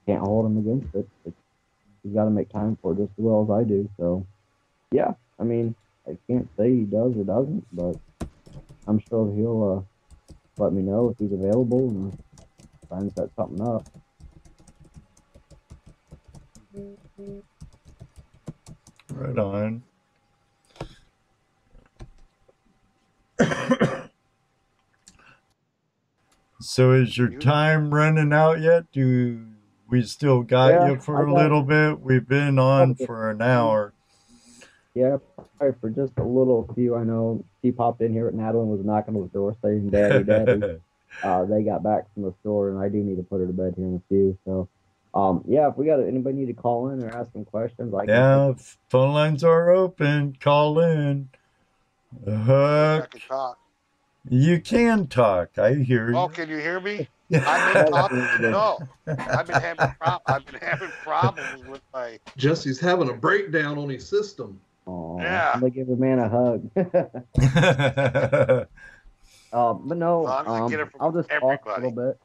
can't hold him against it. He's got to make time for it just as well as I do. So, yeah, I mean, I can't say he does or doesn't, but I'm sure he'll let me know if he's available and try and set something up. Right on. So is your time running out yet? Do we still got you for a little bit? We've been on for an hour. Yeah, probably for just a little few. I know he popped in here at Madeline, was knocking on the door saying, "Daddy, Daddy." They got back from the store, and I do need to put her to bed here in a few. So, yeah, if we got anybody need to call in or ask some questions, phone lines are open. Call in. I can talk. You can talk. I hear you. Oh, can you hear me? I've been talking. Absolutely. No, I've been having problems with my. Jesse's having a breakdown on his system. Oh, Yeah, somebody give a man a hug. But well, no, I'm gonna get it from I'll just talk a little everybody. bit.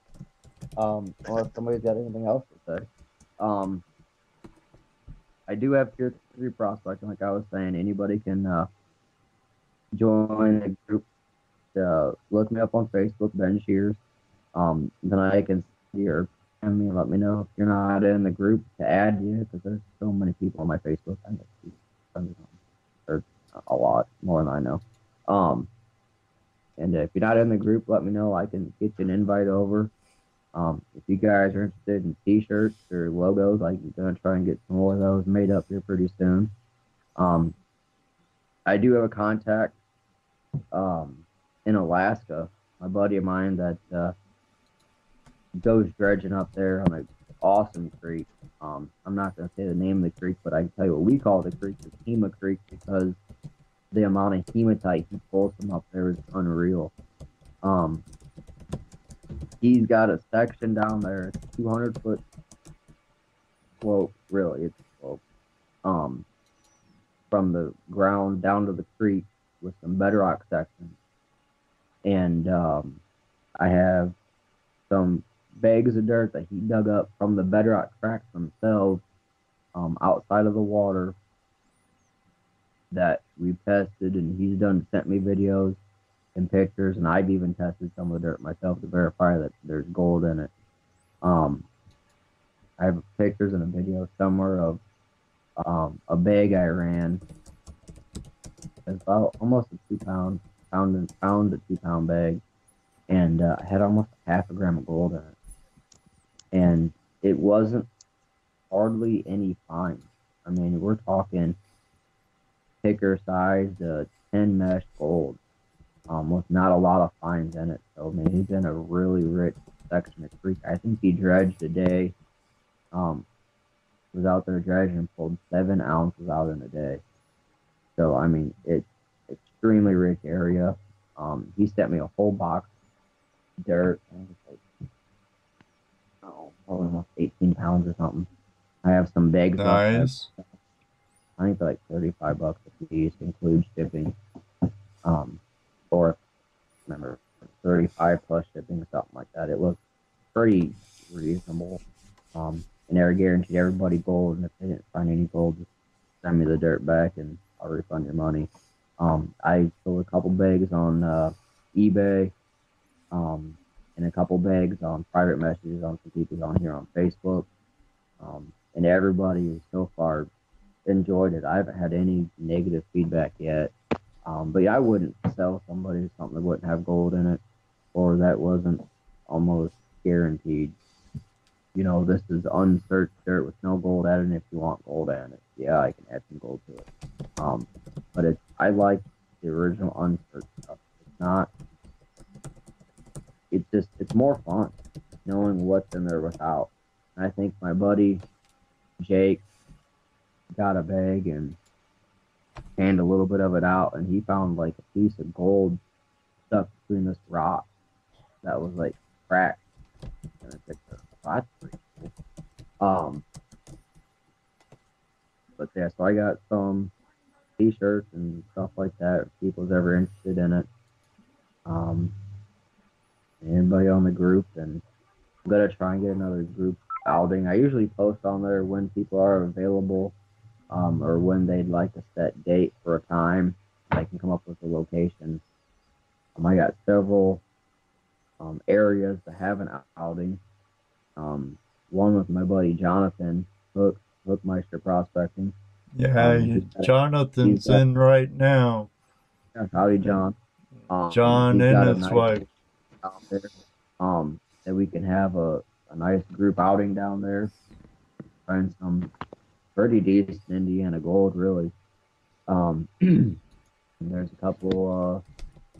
Unless somebody's got anything else to say. Um, I do have tier 3 prospecting, like I was saying. Anybody can join the group. Look me up on Facebook, Ben Shears. Then I can see or send me, let me know if you're not in the group to add you, because there's so many people on my Facebook. I know there's a lot more than I know. And if you're not in the group, let me know. I can get you an invite over. If you guys are interested in t-shirts or logos, I'm gonna try and get some more of those made up here pretty soon. I do have a contact in Alaska, my buddy of mine that goes dredging up there on an awesome creek. I'm not gonna say the name of the creek, but I can tell you what we call the creek, the Hema Creek, because the amount of hematite he pulls from up there is unreal. He's got a section down there, 200-foot slope, really, it's a slope, from the ground down to the creek with some bedrock sections. And I have some bags of dirt that he dug up from the bedrock cracks themselves outside of the water that we've tested, and he's sent me videos and pictures, and I've even tested some of the dirt myself to verify that there's gold in it. I have pictures and a video somewhere of a bag I ran. It's about almost a 2 pound to 2 pound bag, and I had almost half a gram of gold in it, and it wasn't hardly any fines. I mean, we're talking picker sized 10 mesh gold, with not a lot of fines in it. So I mean, he's in a really rich section of creek. I think he dredged a day. Was out there dredging and pulled 7 ounces out in a day. So I mean, it's extremely rich area. He sent me a whole box of dirt, and it's like, probably almost 18 pounds or something. I have some bags left. Nice. I think they're like $35 a piece, include shipping. Or remember, 35 plus shipping or something like that. It looked pretty reasonable. And they're guaranteed everybody gold, and if they didn't find any gold, just send me the dirt back and I'll refund your money. I sold a couple bags on eBay, and a couple bags on private messages on some people on here on Facebook. And everybody has so far enjoyed it. I haven't had any negative feedback yet. But yeah, I wouldn't sell somebody something that wouldn't have gold in it, or that wasn't almost guaranteed. You know, this is unsearched dirt with no gold added, and if you want gold added, yeah, I can add some gold to it. But I like the original unsearched stuff. It's more fun knowing what's in there without. And I think my buddy Jake got a bag and panned a little bit of it out, and he found like a piece of gold stuck between this rock that was like cracked. And it's like, oh, that's pretty cool. But yeah, so I got some t-shirts and stuff like that if people's ever interested in it. Anybody on the group, and I'm gonna try and get another group outing. I usually post on there when people are available, or when they'd like to set date for a time. I can come up with a location. I got several areas to have an outing. One with my buddy Jonathan Hookmeister Prospecting. Yeah, Jonathan's in right now. Howdy, John. John and his nice wife. out there. That we can have a nice group outing down there. Find some pretty decent Indiana gold, really. There's a couple.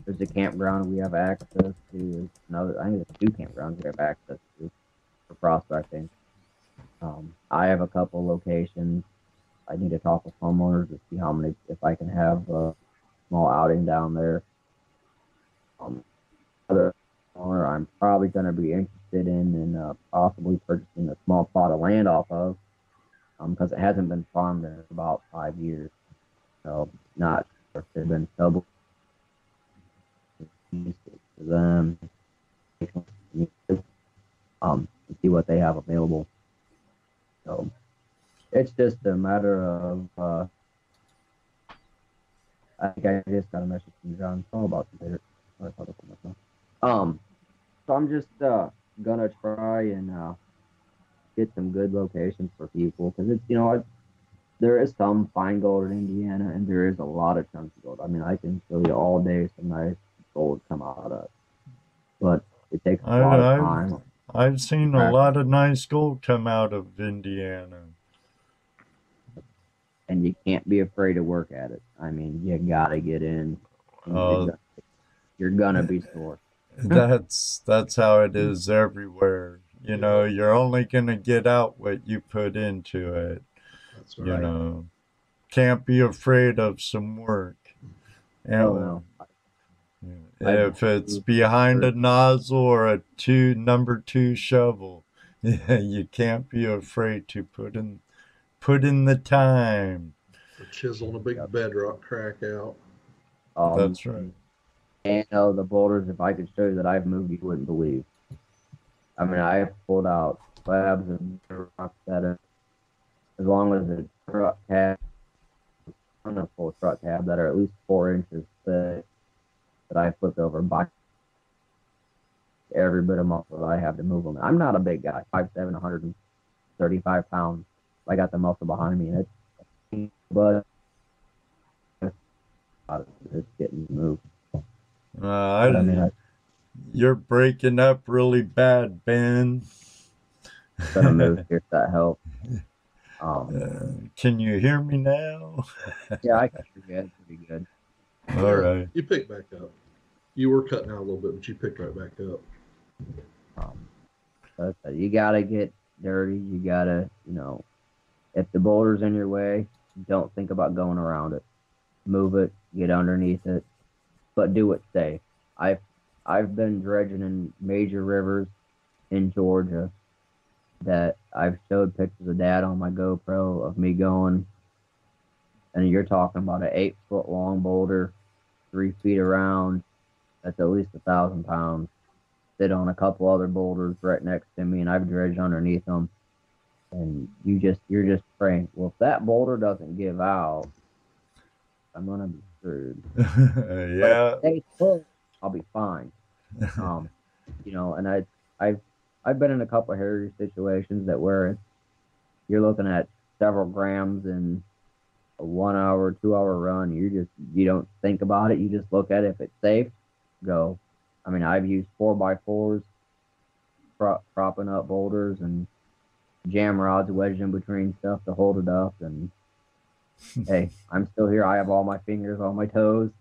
There's a campground we have access to. I think there's 2 campgrounds we have access to for prospecting. I have a couple locations. I need to talk with homeowners to see how many, if I can have a small outing down there. Other owner I'm probably going to be interested in possibly purchasing a small plot of land off of, because it hasn't been farmed in about 5 years. So not sure if they've been double to them, to see what they have available. So it's just a matter of, I think I just got a message from John Paul about the later. So I'm just gonna try and get some good locations for people, because it's, there is some fine gold in Indiana, and there is a lot of chunky gold. I mean, I can show you all day some nice gold come out of it, but it takes a lot of time. I've seen a lot of nice gold come out of Indiana. And you can't be afraid to work at it. I mean, you gotta get in. You're gonna be sore. That's how it is everywhere. You're only gonna get out what you put into it. That's right. Can't be afraid of some work. No. If it's behind a nozzle or a number 2 shovel, you can't be afraid to put in the time. Or chiseling a big bedrock crack out. That's right. And the boulders, if I could show you that I've moved, you wouldn't believe. I mean, I have pulled out slabs of rock that are, as long as the truck cab, on a full truck cab, that are at least 4 inches thick, that I flipped over by every bit of muscle that I have to move them. I'm not a big guy, 5'7", 135 pounds. I got the muscle behind me, but it's getting moved. You're breaking up really bad, Ben. Gonna move here if that helps. Can you hear me now? Yeah, I can hear you pretty good. All right. You picked back up. You were cutting out a little bit, but you picked right back up. You gotta get dirty. You gotta, if the boulder's in your way, don't think about going around it. Move it, get underneath it, but do it safe. I've been dredging in major rivers in Georgia that I've showed pictures of Dad on my GoPro of me going, and you're talking about an 8-foot long boulder, 3 feet around, that's at least 1,000 pounds. Sit on a couple other boulders right next to me, and I've dredged underneath them. And you're just praying, well, if that boulder doesn't give out, I'm gonna be screwed. Yeah. But if it stays put, I'll be fine. And I've been in a couple of hairy situations that where you're looking at several grams in a 1 hour, 2 hour run. You don't think about it. You just look at it. If it's safe, go. I mean, I've used 4x4s, propping up boulders, and jam rods wedged in between stuff to hold it up. And hey, I'm still here. I have all my fingers, all my toes.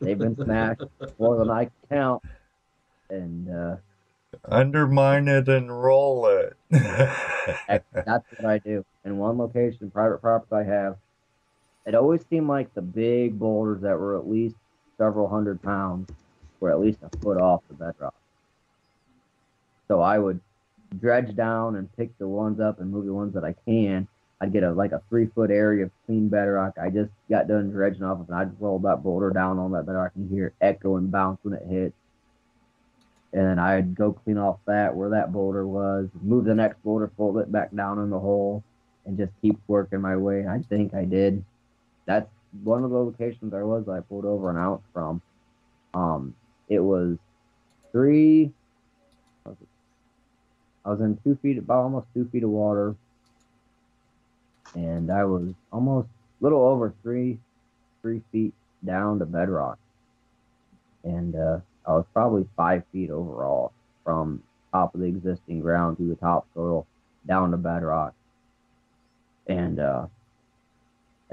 They've been smashed more than I can count. And undermine it and roll it. That's what I do. In one location, private property I have, it always seemed like the big boulders that were at least several hundred pounds were at least a foot off the bedrock. So I would dredge down and pick the ones up and move the ones that I can. I'd get a 3-foot area of clean bedrock. I just got done dredging off of, and I'd roll that boulder down on that bedrock and hear it echo and bounce when it hits. And then I'd go clean off that where that boulder was, move the next boulder, fold it back down in the hole, and just keep working my way. I think I did. That's one of the locations I pulled over an ounce from. It was I was in almost 2 feet of water, and I was almost a little over 3 feet down to bedrock. And I was probably 5 feet overall from top of the existing ground through the topsoil down to bedrock. And I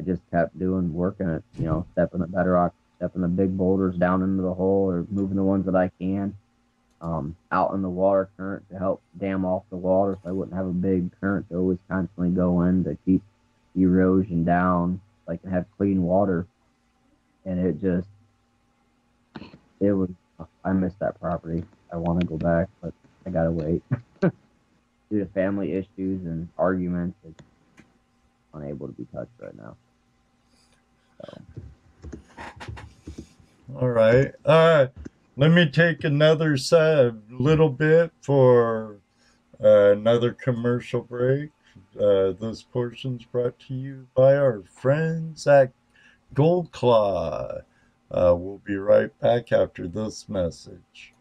just kept working it, stepping the bedrock, stepping the big boulders down into the hole, or moving the ones that I can out in the water current to help dam off the water, so I wouldn't have a big current to always constantly go in to keep erosion down, so I can have clean water. And I missed that property. I want to go back, but I gotta wait due to family issues and arguments. It's unable to be touched right now. So. All right. Let me take another little bit for another commercial break. This portion's brought to you by our friends at Gold Claw. We'll be right back after this message.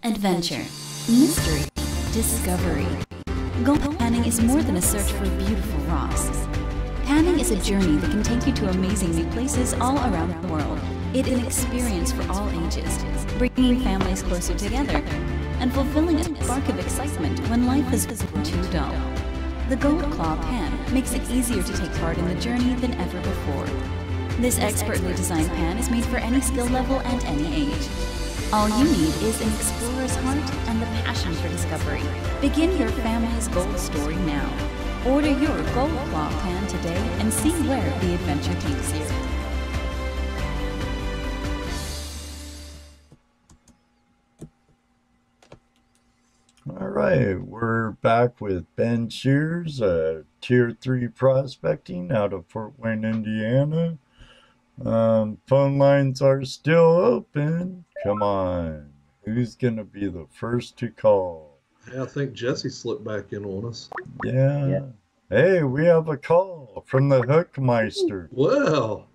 Adventure, mystery, discovery. Gold panning is more than a search for beautiful rocks. Panning is a journey that can take you to amazing new places all around the world. It's an experience for all ages, bringing families closer together and fulfilling a spark of excitement when life has become too dull. The Gold Claw Pan makes it easier to take part in the journey than ever before. This expertly designed pan is made for any skill level and any age. All you need is an explorer's heart and the passion for discovery. Begin your family's gold story now. Order your Gold Claw Pan today and see where the adventure takes you. All right, we're back with Ben Shears, Tier 3 prospecting out of Fort Wayne, Indiana. Phone lines are still open. Come on. Who's going to be the first to call? Yeah, I think Jesse slipped back in on us. Yeah. Hey, we have a call from the Hookmeister. Well.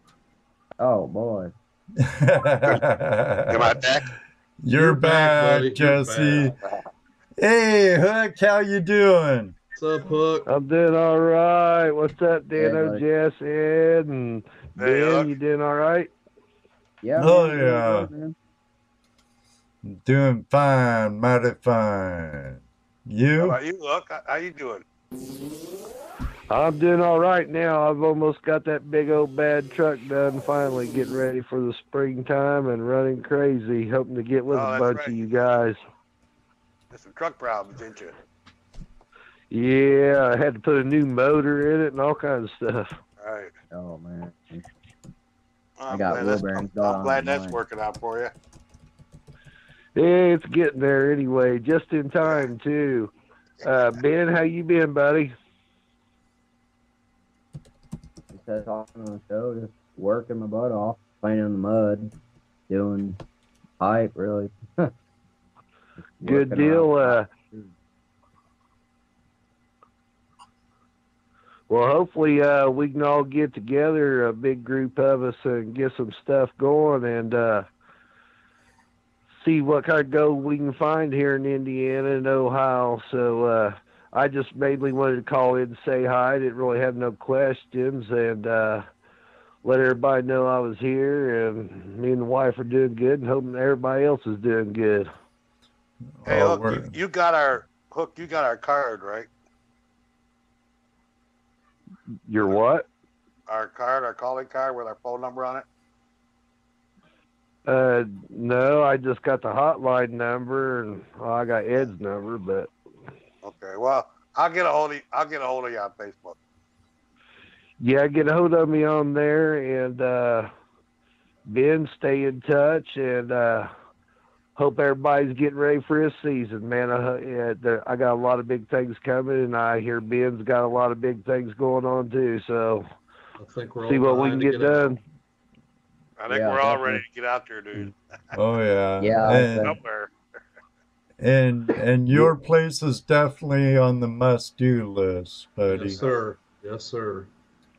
Oh, boy. Am I back? You're back, buddy. Jesse. You're back. Hey, Hook, how you doing? What's up, Hook? I'm doing all right. What's up, Dano, Hey, Jess, Ed, and Hey, Ben? Huck. You doing all right? Yeah. Oh, man, yeah. man. Doing fine, mighty fine. How You? about you, Luck? How you doing? I'm doing all right now. I've almost got that big old bad truck done. Finally getting ready for the springtime and running crazy, hoping to get with Oh, a that's bunch right. of you guys. There's some truck problems, didn't you? Yeah, I had to put a new motor in it and all kinds of stuff. All right. Oh, man. I'm got glad wheel that's- bearings I'm on glad that's mine. working out for you. Yeah, it's getting there anyway, just in time, too. Ben, how you been, buddy? Instead of talking on the show, just working my butt off, playing in the mud, doing pipe, really. Good Working deal. around. Well, hopefully we can all get together, a big group of us, and get some stuff going and see what kind of gold we can find here in Indiana and Ohio. So I just mainly wanted to call in and say hi. I didn't really have no questions and let everybody know I was here and me and the wife are doing good and hoping everybody else is doing good. Hey, Oh, Hook, you got our Hook. You got our card, right? Your what? Our card, our calling card with our phone number on it. No, I just got the hotline number and I got Ed's number, but Okay. Well, I'll get a hold of you. I'll get a hold of you on Facebook. yeah, get a hold of me on there and Ben, stay in touch and hope everybody's getting ready for this season, man. I got a lot of big things coming and I hear Ben's got a lot of big things going on too, so I think we're all see what we dying can to get out. done. I think Yeah, we're all definitely. ready to get out there, dude. Oh, yeah. Yeah, And, Somewhere. and your place is definitely on the must-do list, buddy. Yes, sir. Yes, sir.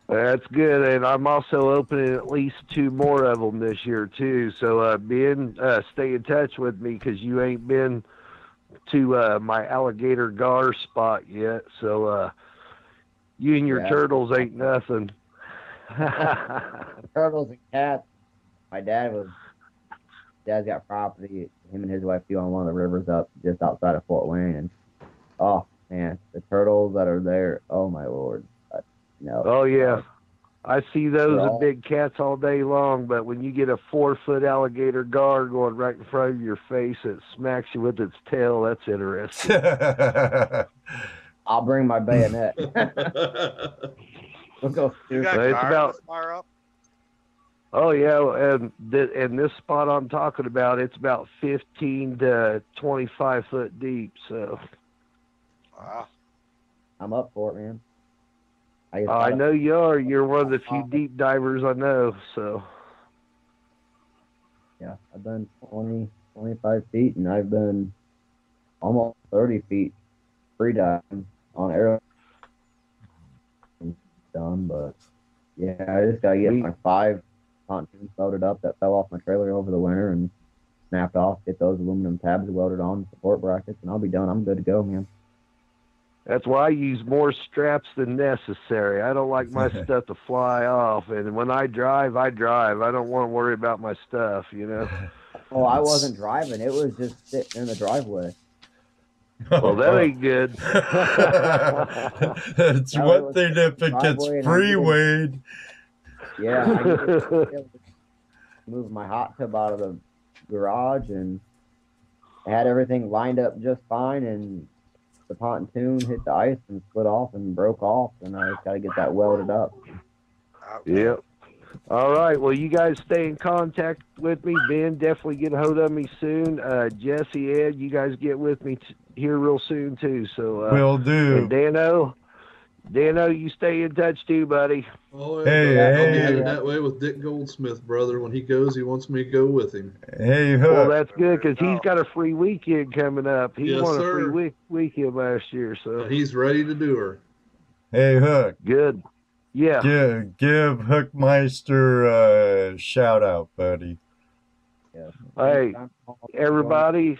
That's good, and I'm also opening at least 2 more of them this year too. So Ben, stay in touch with me because you ain't been to my alligator gar spot yet. So you and your Yeah. turtles ain't nothing. Turtles and cats. My dad's got property. Him and his wife do on one of the rivers up just outside of Fort Wayne. And oh man, the turtles that are there. Oh my lord. Oh yeah, I see those They're all- big cats all day long. But when you get a 4-foot alligator gar going right in front of your face, it smacks you with its tail. That's interesting. I'll bring my bayonet. We'll go You shoot. got It's cars about- this far up? Oh yeah, and this spot I'm talking about, it's about 15 to 25 foot deep. So Wow. I'm up for it, man. just I gotta- know you are. You're one of the few deep divers I know. So Yeah, I've been 20, 25 feet, and I've been almost 30 feet free diving on air done. But yeah, I just gotta get my 5 pontoons loaded up that fell off my trailer over the winter and snapped off. Get those aluminum tabs welded on, support brackets, and I'll be done. I'm good to go, man. that's why I use more straps than necessary. I don't like my stuff to fly off, and when I drive, I drive. I don't want to worry about my stuff, you know. Oh, I wasn't driving. It was just sitting in the driveway. Well, that ain't good. It's No, it one was thing if it gets driveway and I freewayed. Yeah, I just moved my hot tub out of the garage and I had everything lined up just fine, and the pontoon hit the ice and split off and broke off, and I just got to get that welded up. Yep. All right. Well, you guys stay in contact with me. Ben, definitely get a hold of me soon. Jesse, Ed, you guys get with me here real soon, too. So, Will do. And Dano, you stay in touch, too, buddy. Oh, Hey, yeah, I'll be hey. headed that way with Dick Goldsmith, brother. When he goes, he wants me to go with him. Hey, Well, Hook. that's good because he's got a free weekend coming up. He Yes, won a sir. free weekend last year, so And he's ready to do her. Hey, Hook. good. Yeah. Give Hookmeister a shout out, buddy. Yeah. Hey, everybody,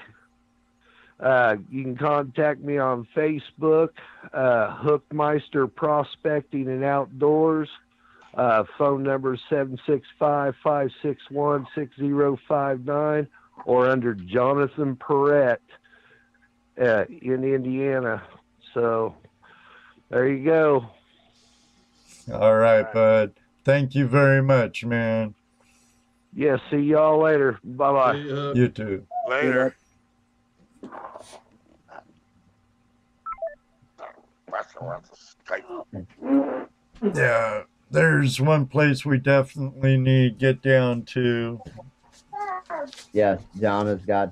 you can contact me on Facebook, Hookmeister Prospecting and Outdoors. Phone number 765-561-6059, or under Jonathan Perrette in Indiana. So there you go. All right, bud. Thank you very much, man. Yeah, see y'all later. Bye-bye. Hey, You too. Later. Yeah, there's one place we definitely need to get down to. Yes, John has got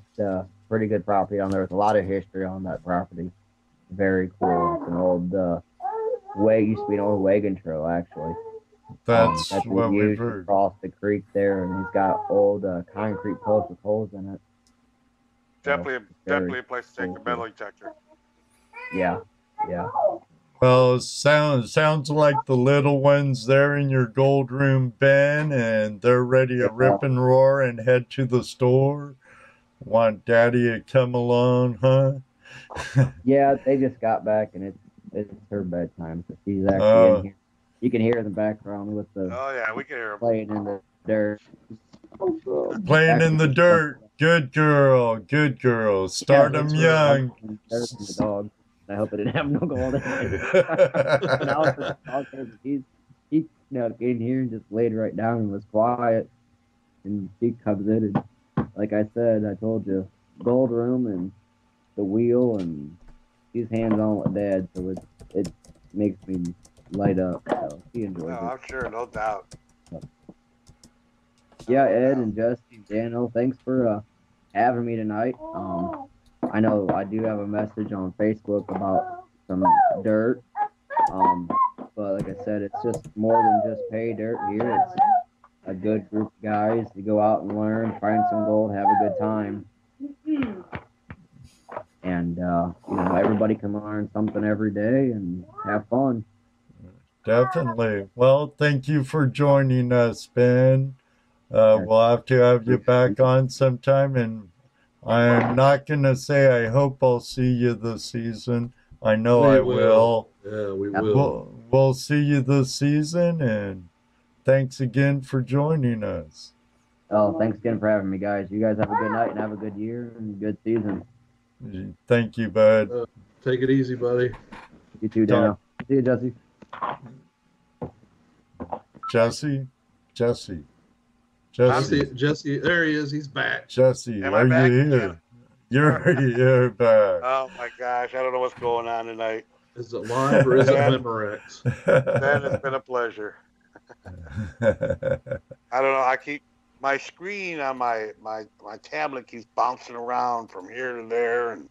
pretty good property on there with a lot of history on that property. Very cool. It's an old used to be an old wagon trail, actually. That's That's what been we've used heard. across the creek there, and he's got old concrete posts with holes in it. Definitely a place to take the metal detector. Yeah. Well, sounds like the little ones there in your gold room, Ben, and they're ready to rip and roar and head to the store. Want Daddy to come along, huh? Yeah, they just got back, and it's her bedtime, so she's actually in here. You can hear in the background with the Oh yeah, we can hear him. playing in the dirt. Playing in the dirt. Good girl. Start them young. Dirt and the dog. I hope I didn't have no gold in it. Now it's the dog, he in here and just laid right down and was quiet. And she comes in and, like I said, I told you, gold room and the wheel, and he's hands on with Dad, so it makes me light up. So he enjoys No, it. I'm sure, no doubt. Yeah, Ed and Justin, Daniel, thanks for having me tonight. I know I do have a message on Facebook about some dirt, but like I said, it's just more than just pay dirt here. It's a good group of guys to go out and learn, find some gold, have a good time. And, everybody can learn something every day and have fun. Definitely. Well, thank you for joining us, Ben. We'll have to have you back on sometime, and I'm not going to say I hope I'll see you this season. I know I will. Yeah, we will. We'll see you this season, and thanks again for joining us. Oh, thanks again for having me, guys. You guys have a good night and have a good year and a good season. Thank you, bud. Take it easy, buddy. You too, Dano. See you, Jesse. Jesse. Jesse, there he is. He's back. Jesse, Am are I back? you here? You're back. Oh my gosh, I don't know what's going on tonight. Is it live or is it Memorex? Ben, it's been a pleasure. I don't know. I keep my screen on my tablet keeps bouncing around from here to there, and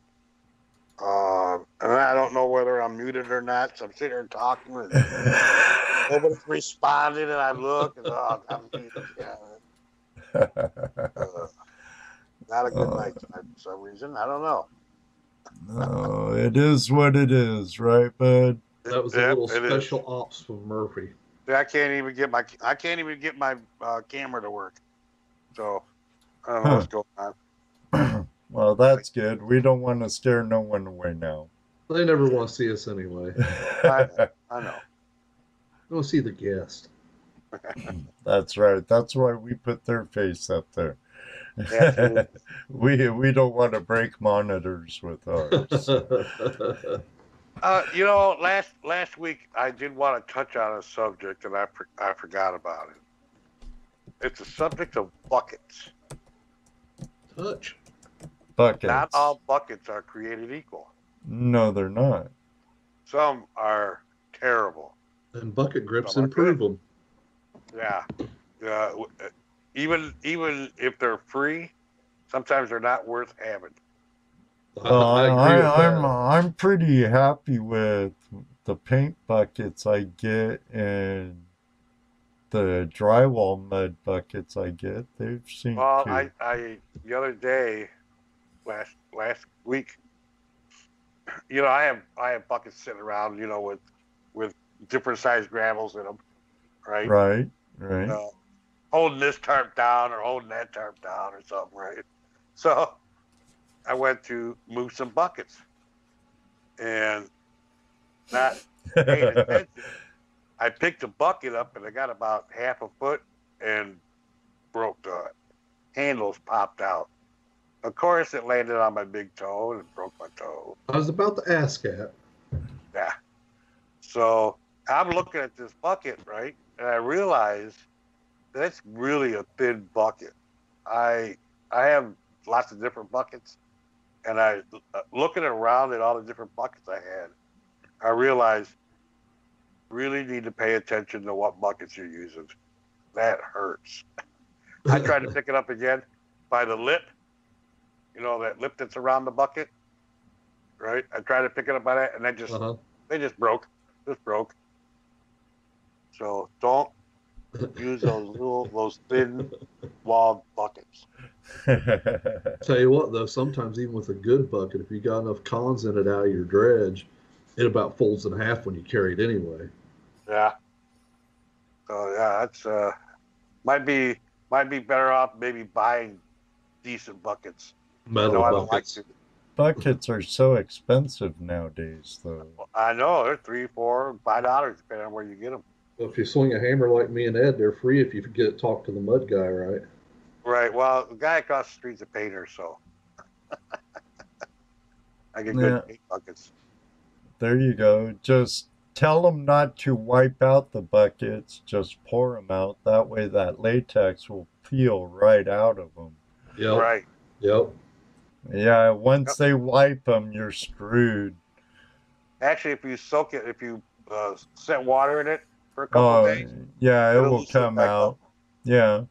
I don't know whether I'm muted or not. So I'm sitting here talking, and nobody's responding, and I look, and I'm muted. Yeah, not a good night tonight for some reason. I don't know. No, it is what it is, right, bud? That was a Yep, little it is. special ops from Murphy. I can't even get my camera to work. So I don't know what's going on. Well, that's good. We don't want to scare no one away now. They never want to see us anyway. I know. They want to see the guest. That's right. That's why we put their face up there. Absolutely. we don't want to break monitors with ours. You know, last week I did want to touch on a subject, and I forgot about it. It's a subject of buckets. Touch. Buckets. Not all buckets are created equal. No, they're not. Some are terrible. And bucket grips Some are improve good. them. Yeah. Even if they're free, sometimes they're not worth having. I agree with that. I'm pretty happy with the paint buckets I get and the drywall mud buckets I get. They've seemed Well, to. I the other day, last week, you know, I have buckets sitting around, you know, with different sized gravels in them, right? Right. Holding this tarp down or holding that tarp down or something, right? So I went to move some buckets and not paying attention. I picked a bucket up and I got about half a foot and broke the handles popped out. Of course, it landed on my big toe and it broke my toe. I was about to ask that. Yeah. So I'm looking at this bucket, right? And I realize that's really a thin bucket. I have lots of different buckets, and I looking around at all the different buckets I had, I realized really need to pay attention to what buckets you're using. That hurts. I tried to pick it up again by the lip, you know, that lip that's around the bucket, right? I tried to pick it up by that, and they just broke. Just broke. So don't use those thin walled buckets. Tell you what, though, sometimes even with a good bucket, if you got enough cons in it out of your dredge, it about folds in half when you carry it anyway. Yeah. So yeah, that's might be better off maybe buying decent buckets. Metal I buckets. don't like to. Buckets are so expensive nowadays, though. I know they're $3, $4, $5 depending on where you get them. Well, if you swing a hammer like me and Ed, they're free if you get to talk to the mud guy, right? Right. Well, the guy across the street's a painter, so I get good paint buckets. There you go. Just tell them not to wipe out the buckets. Just pour them out. That way that latex will peel right out of them. Yep. Right. Yep. Yeah, once they wipe them, you're screwed. Actually, if you soak it, if you set water in it for a couple days, yeah, it will loosen come back out. up. Yeah,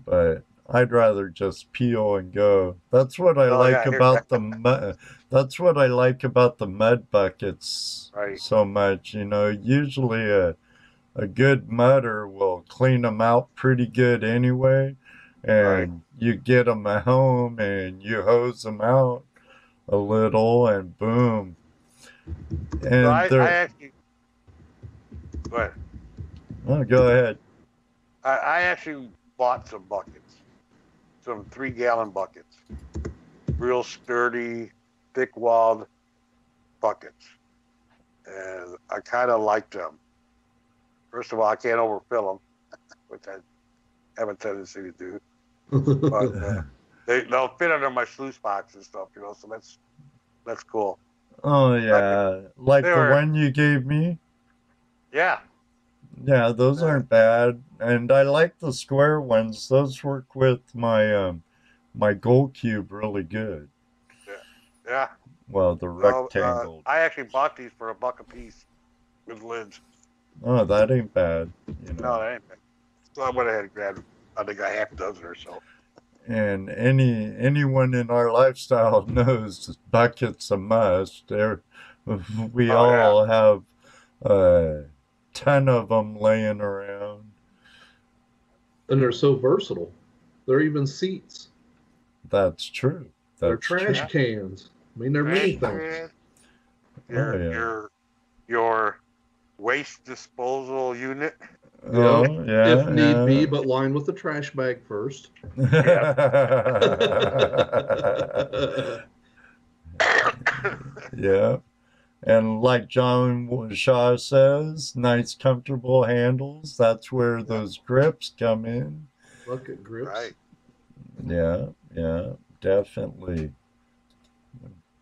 but I'd rather just peel and go. That's what I like about the mud. That's what I like about the mud buckets so much. You know, usually a good mudder will clean them out pretty good anyway, and you get them at home and you hose them out a little, and boom. And so I actually go ahead. Oh, go ahead. I actually bought some buckets, some 3-gallon buckets, real sturdy, thick-walled buckets, and I kind of like them. First of all, I can't overfill them, which I have a tendency to do, but they'll fit under my sluice box and stuff, you know. So that's cool. Oh yeah, like the one you gave me. Yeah. Yeah, those aren't bad, and I like the square ones. Those work with my my gold cube really good. Yeah. Well, the rectangle. I actually bought these for $1 a piece with lids. Oh, that ain't bad. You know? No, that ain't bad. So I went ahead and grabbed, I think, a half dozen or so. And anyone in our lifestyle knows buckets a must. We all have a ton of them laying around. And they're so versatile. They're even seats. That's true. They're That's trash true. cans. I mean, they're many things. Your waste disposal unit. Oh, yeah. If need be, but lined with the trash bag first. Yeah. And like John Shaw says, nice comfortable handles. That's where those grips come in. Bucket grips. Right. Yeah, definitely.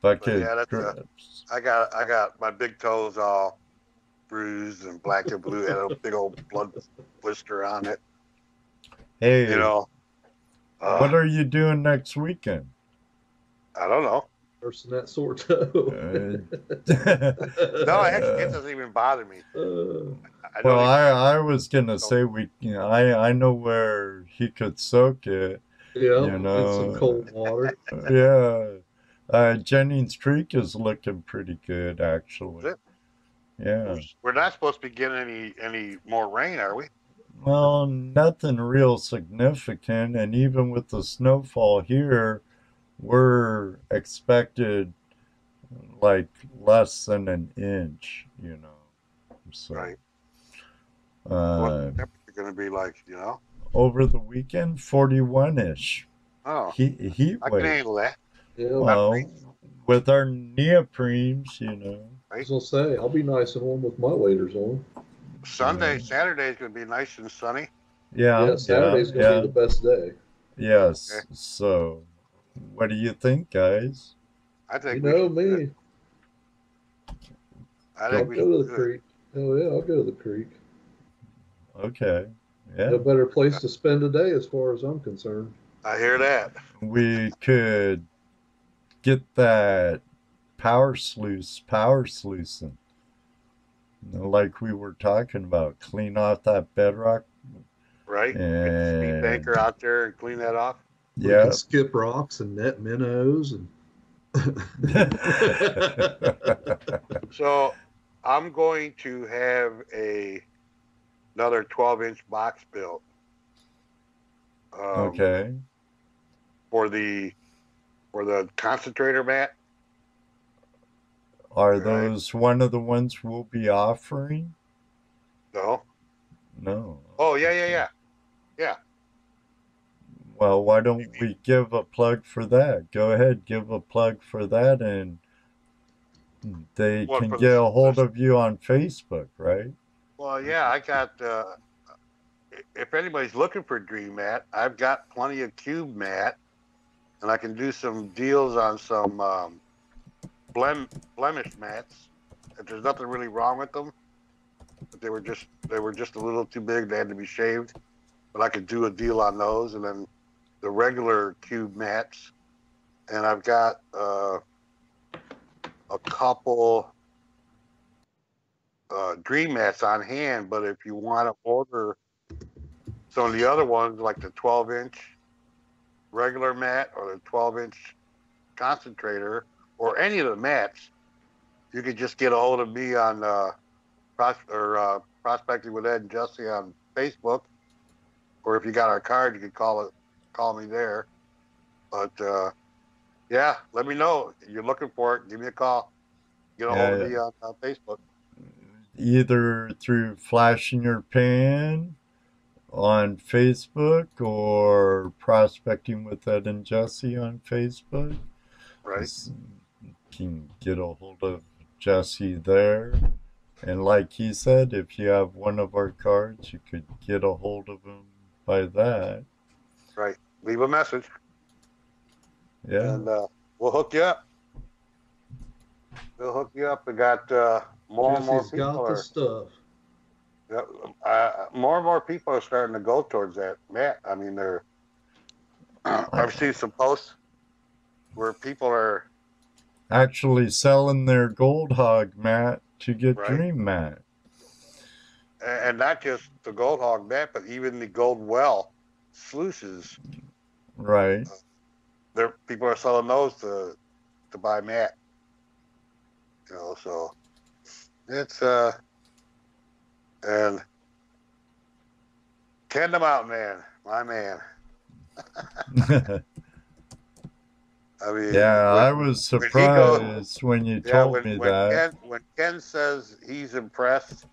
Bucket grips. I got my big toes all bruised and black and blue. Had a big old blood blister on it. Hey, You know. what are you doing next weekend? I don't know. Nursing that sore toe. No, actually, it doesn't even bother me. I was gonna say I know where he could soak it. Yeah, you know, in some cold water. Yeah, Jennings Creek is looking pretty good actually. Is it? Yeah. We're not supposed to be getting any more rain, are we? Well, nothing real significant, and even with the snowfall here, we're expected like less than an inch, you know. So, Right. What's the temperature going to be like, you know? over the weekend, 41-ish. Oh, Heat I can wave. handle that. Yeah, Well, with our neoprenes, you know. I was gonna say I'll be nice and warm with my waders on. Saturday is going to be nice and sunny. Yeah, Saturday's gonna be the best day. Yes. Okay. So, what do you think, guys? I think You know me. I I'll think we go to should the do it. creek. Oh yeah, I'll go to the creek. Okay. Yeah. No better place to spend a day as far as I'm concerned. I hear that. We could get that power sluicing. You know, like we were talking about, clean off that bedrock. Right? Get the And speed banker out there and clean that off. We yeah. can skip rocks and net minnows and. So I'm going to have another 12-inch box built. Okay. For the concentrator mat. Are those one of the ones we'll be offering? No. No. Oh yeah. Well, why don't we give a plug for that? Go ahead, give a plug for that, and they What, can for get the- a hold of you on Facebook, right? Well, yeah, I got. If anybody's looking for Dream Mat, I've got plenty of cube mat, and I can do some deals on some blemish mats. If there's nothing really wrong with them, but they were just a little too big. They had to be shaved, but I could do a deal on those, and then the regular cube mats, and I've got a couple Dream Mats on hand. But if you want to order some of the other ones, like the 12-inch regular mat or the 12-inch concentrator or any of the mats, you could just get a hold of me on Prospecting with Ed and Jesse on Facebook, or if you got our card, you could call me there. But yeah, let me know. If you're looking for it, give me a call. Get a hold of me on Facebook. Either through flashing your pan on Facebook or Prospecting with Ed and Jesse on Facebook. Right. You can get a hold of Jesse there. And like he said, if you have one of our cards, you could get a hold of him by that. Right. Leave a message. Yeah. And we'll hook you up. We got more and more Jesse's people got the stuff. more and more people are starting to go towards that mat. I mean, I've seen some posts where people are actually selling their gold hog mat to get Right. Dream Mat. and not just the Gold Hog net, but even the Gold Well sluices. Right. There, people are selling those to buy mat. You know, so it's and Ken the Mountain Man, my man. I mean, Yeah, I was surprised when you told me that. When Ken says he's impressed,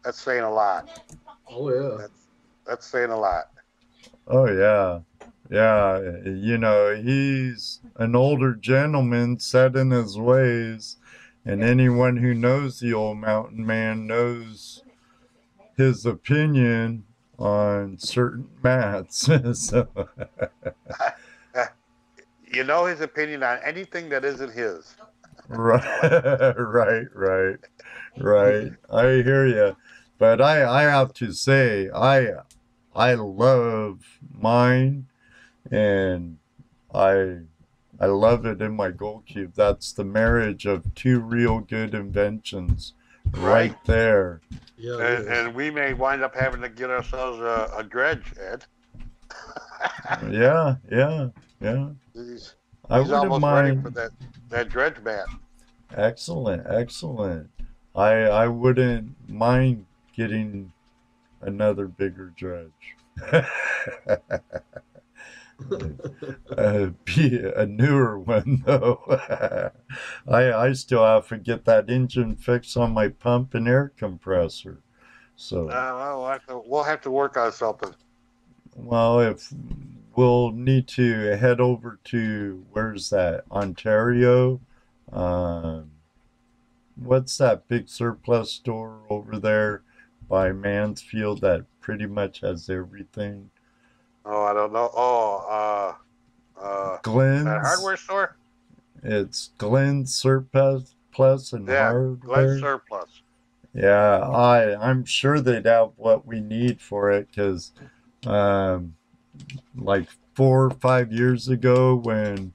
that's saying a lot. Oh yeah. That's saying a lot. Oh yeah. Yeah, you know, he's an older gentleman set in his ways, and anyone who knows the old mountain man knows his opinion on certain mats. So You know his opinion on anything that isn't his. right, right. I hear you, but I have to say I love mine, and I love it in my gold cube. That's the marriage of two real good inventions, right there. Yeah. And we may wind up having to get ourselves a dredge, Ed. Yeah. He's I wouldn't almost ready mind. for that dredge mat. Excellent. I wouldn't mind getting another bigger dredge. Be a newer one though. I still have to get that engine fixed on my pump and air compressor. So we'll have to work on something. well, if we'll need to head over to where's that, Ontario? What's that big surplus store over there by Mansfield that pretty much has everything? Oh, I don't know. Glenn's that hardware store. It's Glenn's Surplus Plus and Hardware. Glenn Surplus. Yeah, I'm sure they'd have what we need for it because, like 4 or 5 years ago, when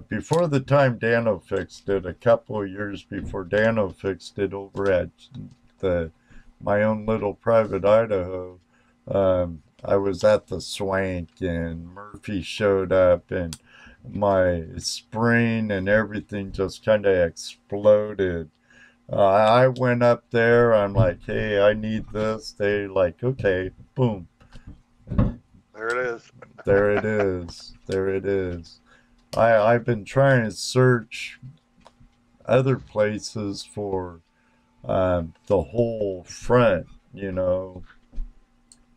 before the time Dano fixed it, a couple of years before Dano fixed it over at my own little private Idaho, I was at the Swank and Murphy showed up and my spring and everything just kind of exploded. I went up there, I'm like, hey, I need this. They like, okay, boom. There it is. There it is. I've been trying to search other places for the whole front, you know,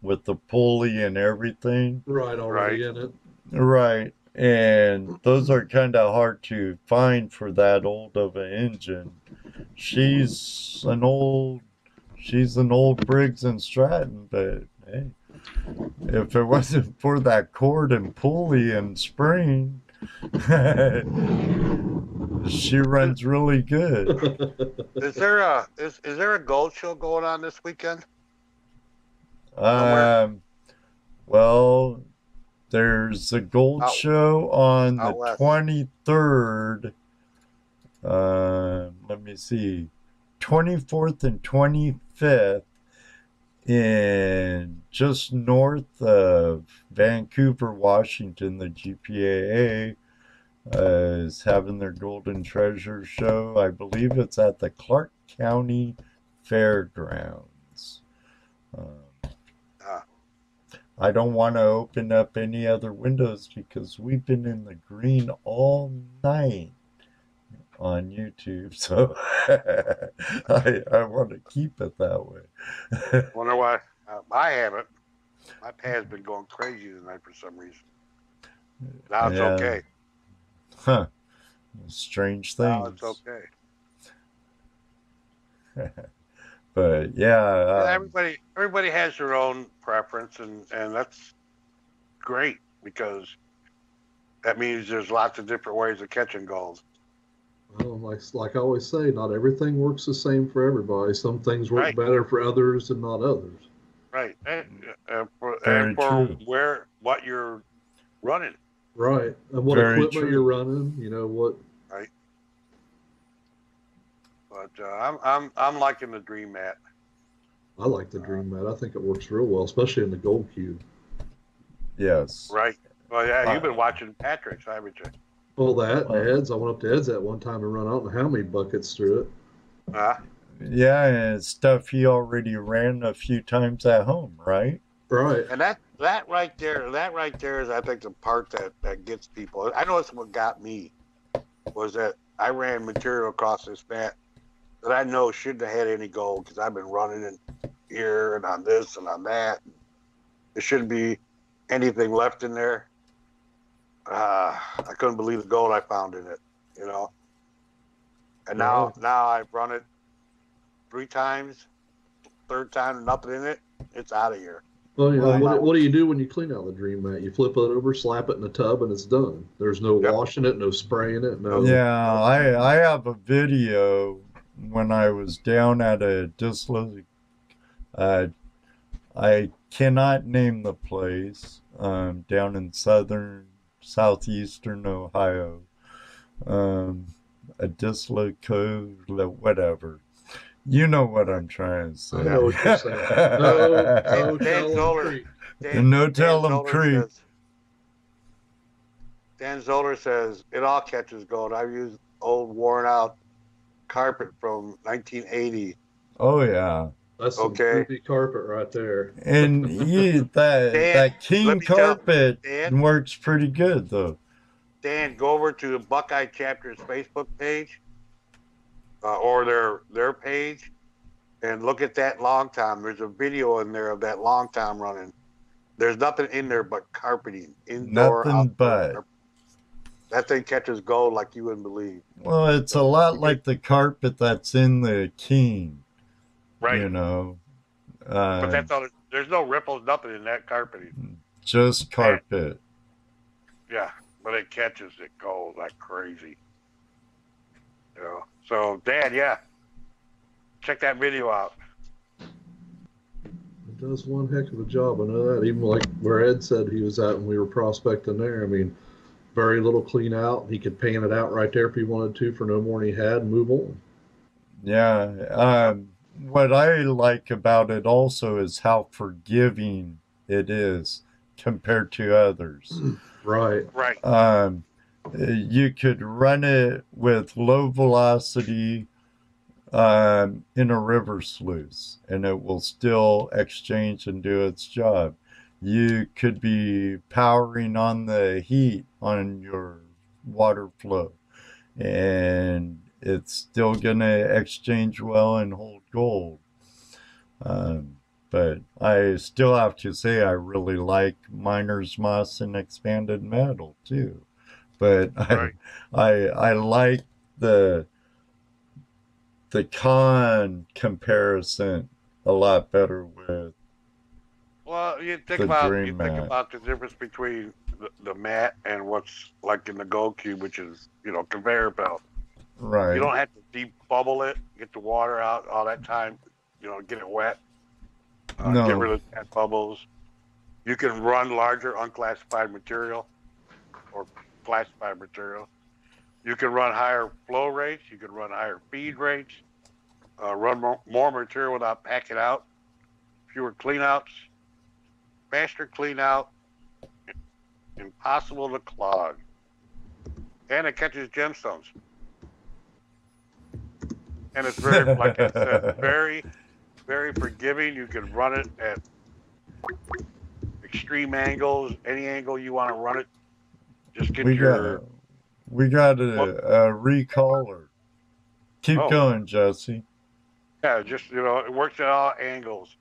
with the pulley and everything. Right, already in it. Right. And those are kind of hard to find for that old of an engine. She's an old Briggs and Stratton, but hey, if it wasn't for that cord and pulley and spring, she runs really good. Is there a gold show going on this weekend? Well, there's a gold show on the 23rd. Let me see, 24th and 25th in just north of Vancouver, Washington. The GPAA is having their Golden Treasure show. I believe it's at the Clark County Fairgrounds. I don't want to open up any other windows because we've been in the green all night on YouTube, so I want to keep it that way. Wonder why I haven't. My pad's been going crazy tonight for some reason. Now it's okay. Huh. Strange things. Now it's okay. But yeah, everybody has their own preference, and that's great because that means there's lots of different ways of catching gold. Well, like I always say, not everything works the same for everybody. Some things work better for others and not others. Right, and for what you're running. Right, and what equipment you're running. You know what. Right. But I'm liking the Dream Mat. I like the Dream Mat. I think it works real well, especially in the gold cube. Yes. Right. Well, yeah, you've been watching Patrick's, haven't you? Well, that and Ed's. I went up to Ed's that one time and run out and how many buckets through it. Yeah, and stuff he already ran a few times at home, right? Right. And that right there is, I think, the part that gets people. I know it's what got me, was that I ran material across this mat that I know shouldn't have had any gold, because I've been running in here and on this and on that. There shouldn't be anything left in there. I couldn't believe the gold I found in it, you know. And now I've run it 3 times, third time, nothing in it. It's out of here. Well, you know, what do you do when you clean out the Dream Mat? You flip it over, slap it in the tub, and it's done. There's no washing it, no spraying it. No. Yeah, I have a video when I was down at a I cannot name the place, down in southeastern Ohio, a dislocated, whatever. You know what I'm trying to say. I know what you're saying. No tell them Creek. Dan Zoller says, it all catches gold. I've used old worn out carpet from 1980. Oh, yeah. That's some creepy carpet right there. And that King carpet works pretty good, though. Dan, go over to the Buckeye Chapter's Facebook page, or their page, and look at that long time. There's a video in there of that long time running. There's nothing in there but carpeting, indoor, nothing outdoor. but. That thing catches gold like you wouldn't believe. Well, it's a lot like the carpet that's in the King. Right. You know. But that's all. There's no ripples, nothing in that carpeting. Just carpet. Yeah, but it catches it gold like crazy. You know. So, Dan, check that video out. It does one heck of a job. I know that. Even like where Ed said he was at when we were prospecting there. I mean, very little clean out. He could pan it out right there if he wanted to for no more than he had and move on. Yeah. What I like about it also is how forgiving it is compared to others. Right. You could run it with low velocity in a river sluice, and it will still exchange and do its job. You could be powering on the heat on your water flow, and it's still going to exchange well and hold gold. But I still have to say I really like miner's moss and expanded metal too. But I like the con comparison a lot better with. Well, you think about the difference between the mat and what's like in the gold cube, which is, you know, conveyor belt. Right. You don't have to deep bubble it, get the water out all that time, you know, get it wet. Get rid of that bubbles. You can run larger unclassified material or classified material. You can run higher flow rates. You can run higher feed rates. Run more material without packing out. Fewer cleanouts. Faster clean out. Impossible to clog. And it catches gemstones. And it's very, like I said, very, very forgiving. You can run it at extreme angles, any angle you want to run it. Just get we got a recaller. Keep going, Jesse. Yeah, just, you know, it works at all angles.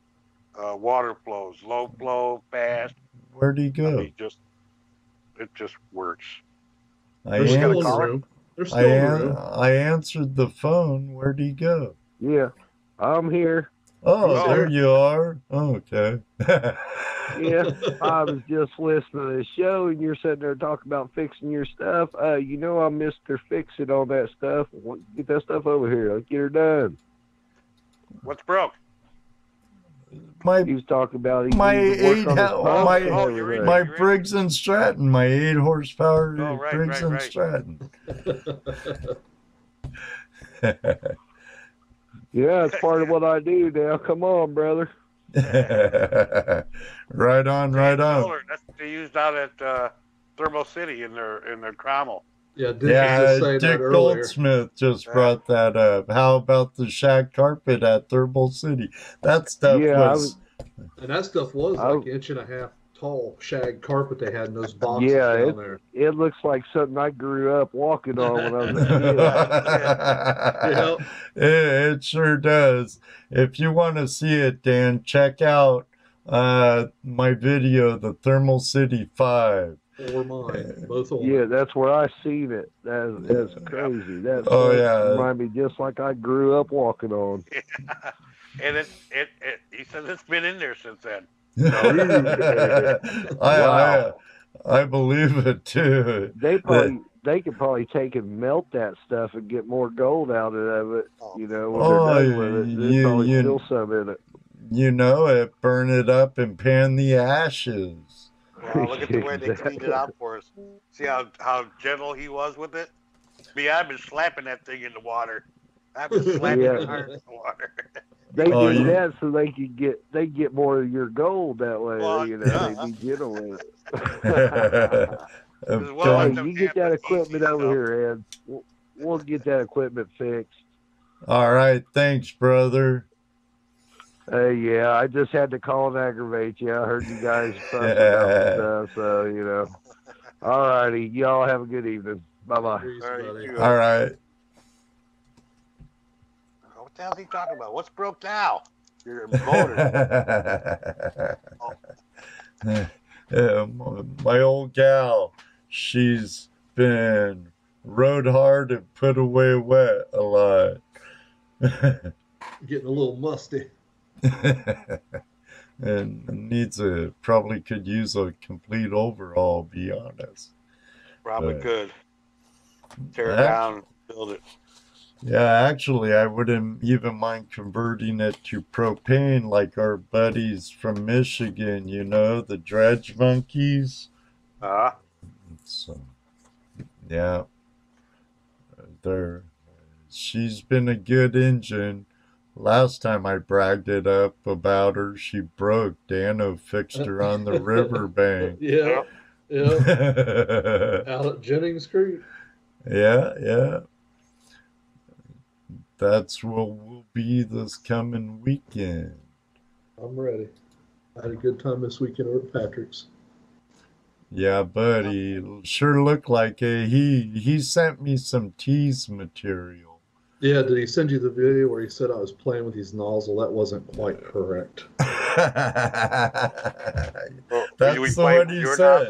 Water flows, low flow, fast. Where'd he go? I mean, it just works. I answered the phone. Where'd he go? Yeah, I'm here. Oh, there you are. Oh, okay. Yeah, I was just listening to the show, and you're sitting there talking about fixing your stuff. You know I'm Mr. Fix-It on that stuff. Get that stuff over here. Let's get her done. What's broke? He was talking about my Briggs and Stratton, my 8 horsepower Briggs and Stratton. Yeah, it's part of what I do now. Come on, brother. Right on, right on. Solar, that's what they used out at Thermal City in their Trommel. Yeah, Dick was Yeah, just saying Dick that earlier. Goldsmith just brought that up. How about the shag carpet at Thermal City? That stuff Yeah, And that stuff was like 1.5 inch tall shag carpet they had in those boxes down there. It looks like something I grew up walking on when I was a kid. It sure does. If you want to see it, Dan, check out my video, the Thermal City 5. Or mine, both of them. Yeah, that's where I seen it. That's crazy. That remind me just like I grew up walking on. Yeah. And he says it's been in there since then. I believe it too. They could probably take and melt that stuff and get more gold out of it. You know, when they're done with it, there's probably still some in it. You know it. Burn it up and pan the ashes. Well, look at the way they cleaned it out for us. See how gentle he was with it? Me, I've been slapping that thing in the water. I've been slapping the iron in the water. They do that so they get more of your gold that way. Well, you know, they be gentle with it. You get that equipment over here, Ed. We'll get that equipment fixed. All right, thanks, brother. Yeah, I just had to call and aggravate you. I heard you guys fussing about stuff, so you know. All righty, y'all have a good evening. Bye bye. All right. What the hell is he talking about? What's broke now? Your motor. My old gal, she's been rode hard and put away wet a lot. Getting a little musty. And needs probably could use a complete overhaul, be honest. Probably could. Tear it down, build it. Yeah, actually, I wouldn't even mind converting it to propane like our buddies from Michigan, you know, the dredge monkeys. So, yeah. She's been a good engine. Last time I bragged it up about her, she broke. Dano fixed her on the riverbank. Yeah. Out at Jennings Creek. Yeah. That's what will be this coming weekend. I'm ready. I had a good time this weekend over at Patrick's. Yeah, buddy. Sure looked like he sent me some tease material. Yeah, did he send you the video where he said I was playing with his nozzle? That wasn't quite correct. That's the one he said.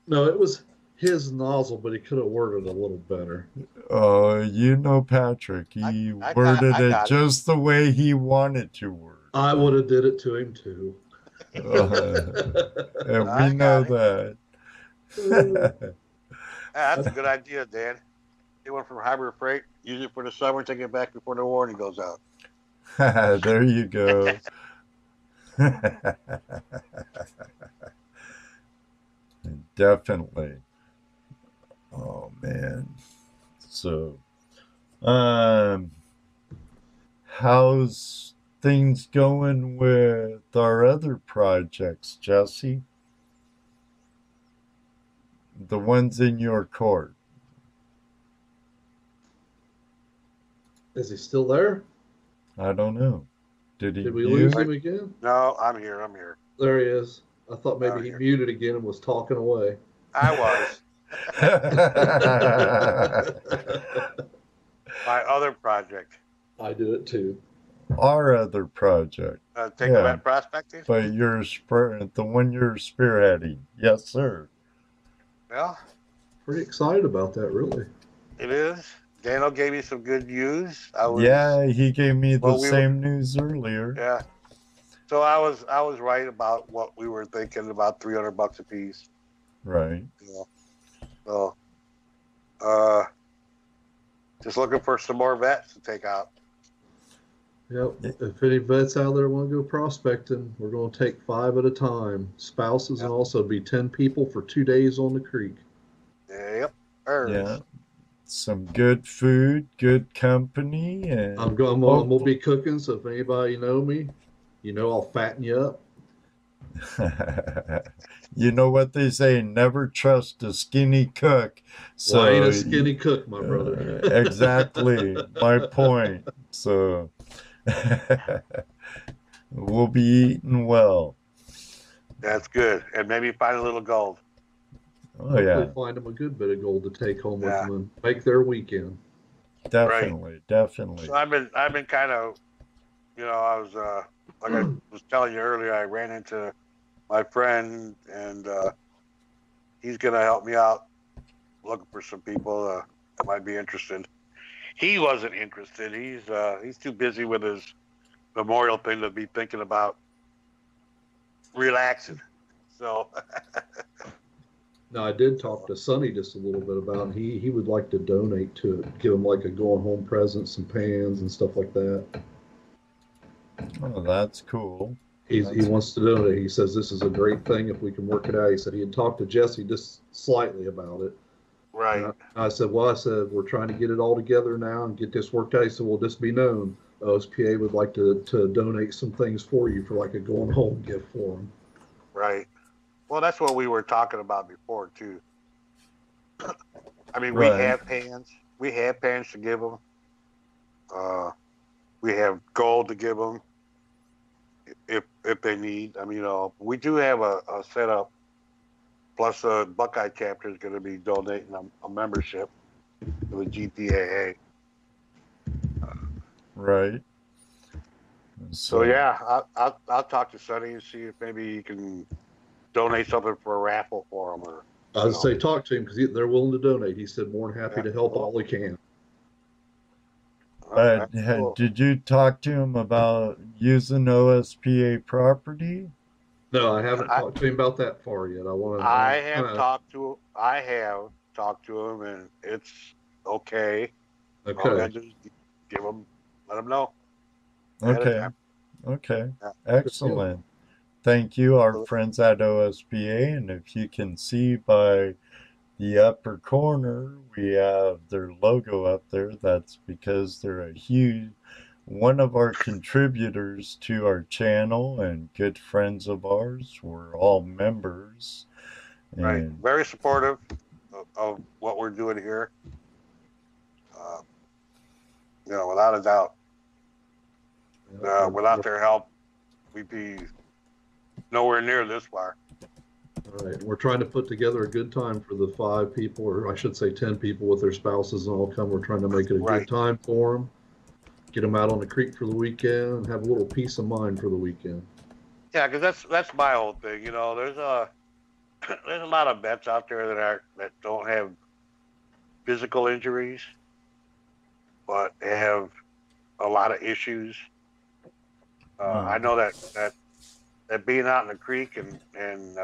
No, it was his nozzle, but he could have worded it a little better. Oh, you know Patrick. He worded it just the way he wanted to word. I would have did it to him too. And we know that. That's a good idea, Dan. They went from Harbor Freight, use it for the summer, take it back before the warning goes out. There you go. Definitely. Oh man. So how's things going with our other projects, Jesse? The ones in your court. Is he still there? I don't know. Did we lose him again? No, I'm here. There he is. I thought maybe he muted again and was talking away. I was. My other project. I do it too. Our other project. Take them at Prospectors? But the one you're spearheading. Yes, sir. Well, pretty excited about that, really. It is. Daniel gave me some good news. He gave me the same news earlier. Yeah. So I was right about what we were thinking, about $300 a piece. Right. Yeah. So, just looking for some more vets to take out. Yep. If any vets out there want to go prospecting, we're going to take 5 at a time. Spouses and also be 10 people for 2 days on the creek. Yep. Yeah. some good food, good company, and I'm gonna be cooking, so if anybody know me, I'll fatten you up. you know what they say, never trust a skinny cook. Well, I ain't So a skinny cook, my brother. exactly my point. So we'll be eating well. That's good. And maybe find a little gold. Oh Hopefully yeah, find them a good bit of gold to take home with Yeah. them and make their weekend. definitely, definitely. So I've been kind of, I was like I was telling you earlier, I ran into my friend, and he's gonna help me out looking for some people that might be interested. He wasn't interested. He's too busy with his memorial thing to be thinking about relaxing. So Now, I did talk to Sonny just a little bit about it. He would like to donate to it, give him like a going home present, some pans and stuff like that. Oh, that's cool. He wants to donate. He says this is a great thing if we can work it out. He said he had talked to Jesse just slightly about it. right. And I said, we're trying to get it all together now and get this worked out. He said, well, just be known, OSPA would like to donate some things for you for like a going home gift for him. Right. Well, that's what we were talking about before too. I mean, Right. we have pans. We have pans to give them. We have gold to give them if they need. I mean, we do have a setup. Plus, the Buckeye chapter is going to be donating a membership to the GPAA. Right. So yeah, I'll talk to Sonny and see if maybe he can donate something for a raffle for him. Or I would say talk to him because they're willing to donate. He said more than happy Yeah. to help all he can. Okay, cool. Did you talk to him about using OSPA property? No, I haven't talked to him about that far yet. I have talked to him, and it's okay. All I Okay. gotta do is let him know. Okay. Okay. Yeah. Excellent. Thank you, our friends at OSPA. And if you can see by the upper corner, we have their logo up there. That's because they're one of our contributors to our channel and good friends of ours. We're all members. Right. And Very supportive of what we're doing here. Without a doubt. Without their help, we'd be nowhere near this far. All right. We're trying to put together a good time for the 5 people, or I should say 10 people with their spouses and all come. We're trying to make it a Right. good time for them. Get them out on the creek for the weekend and have a little peace of mind for the weekend. Yeah, because that's my whole thing. There's a lot of vets out there that don't have physical injuries, but they have a lot of issues. I know that being out in the creek and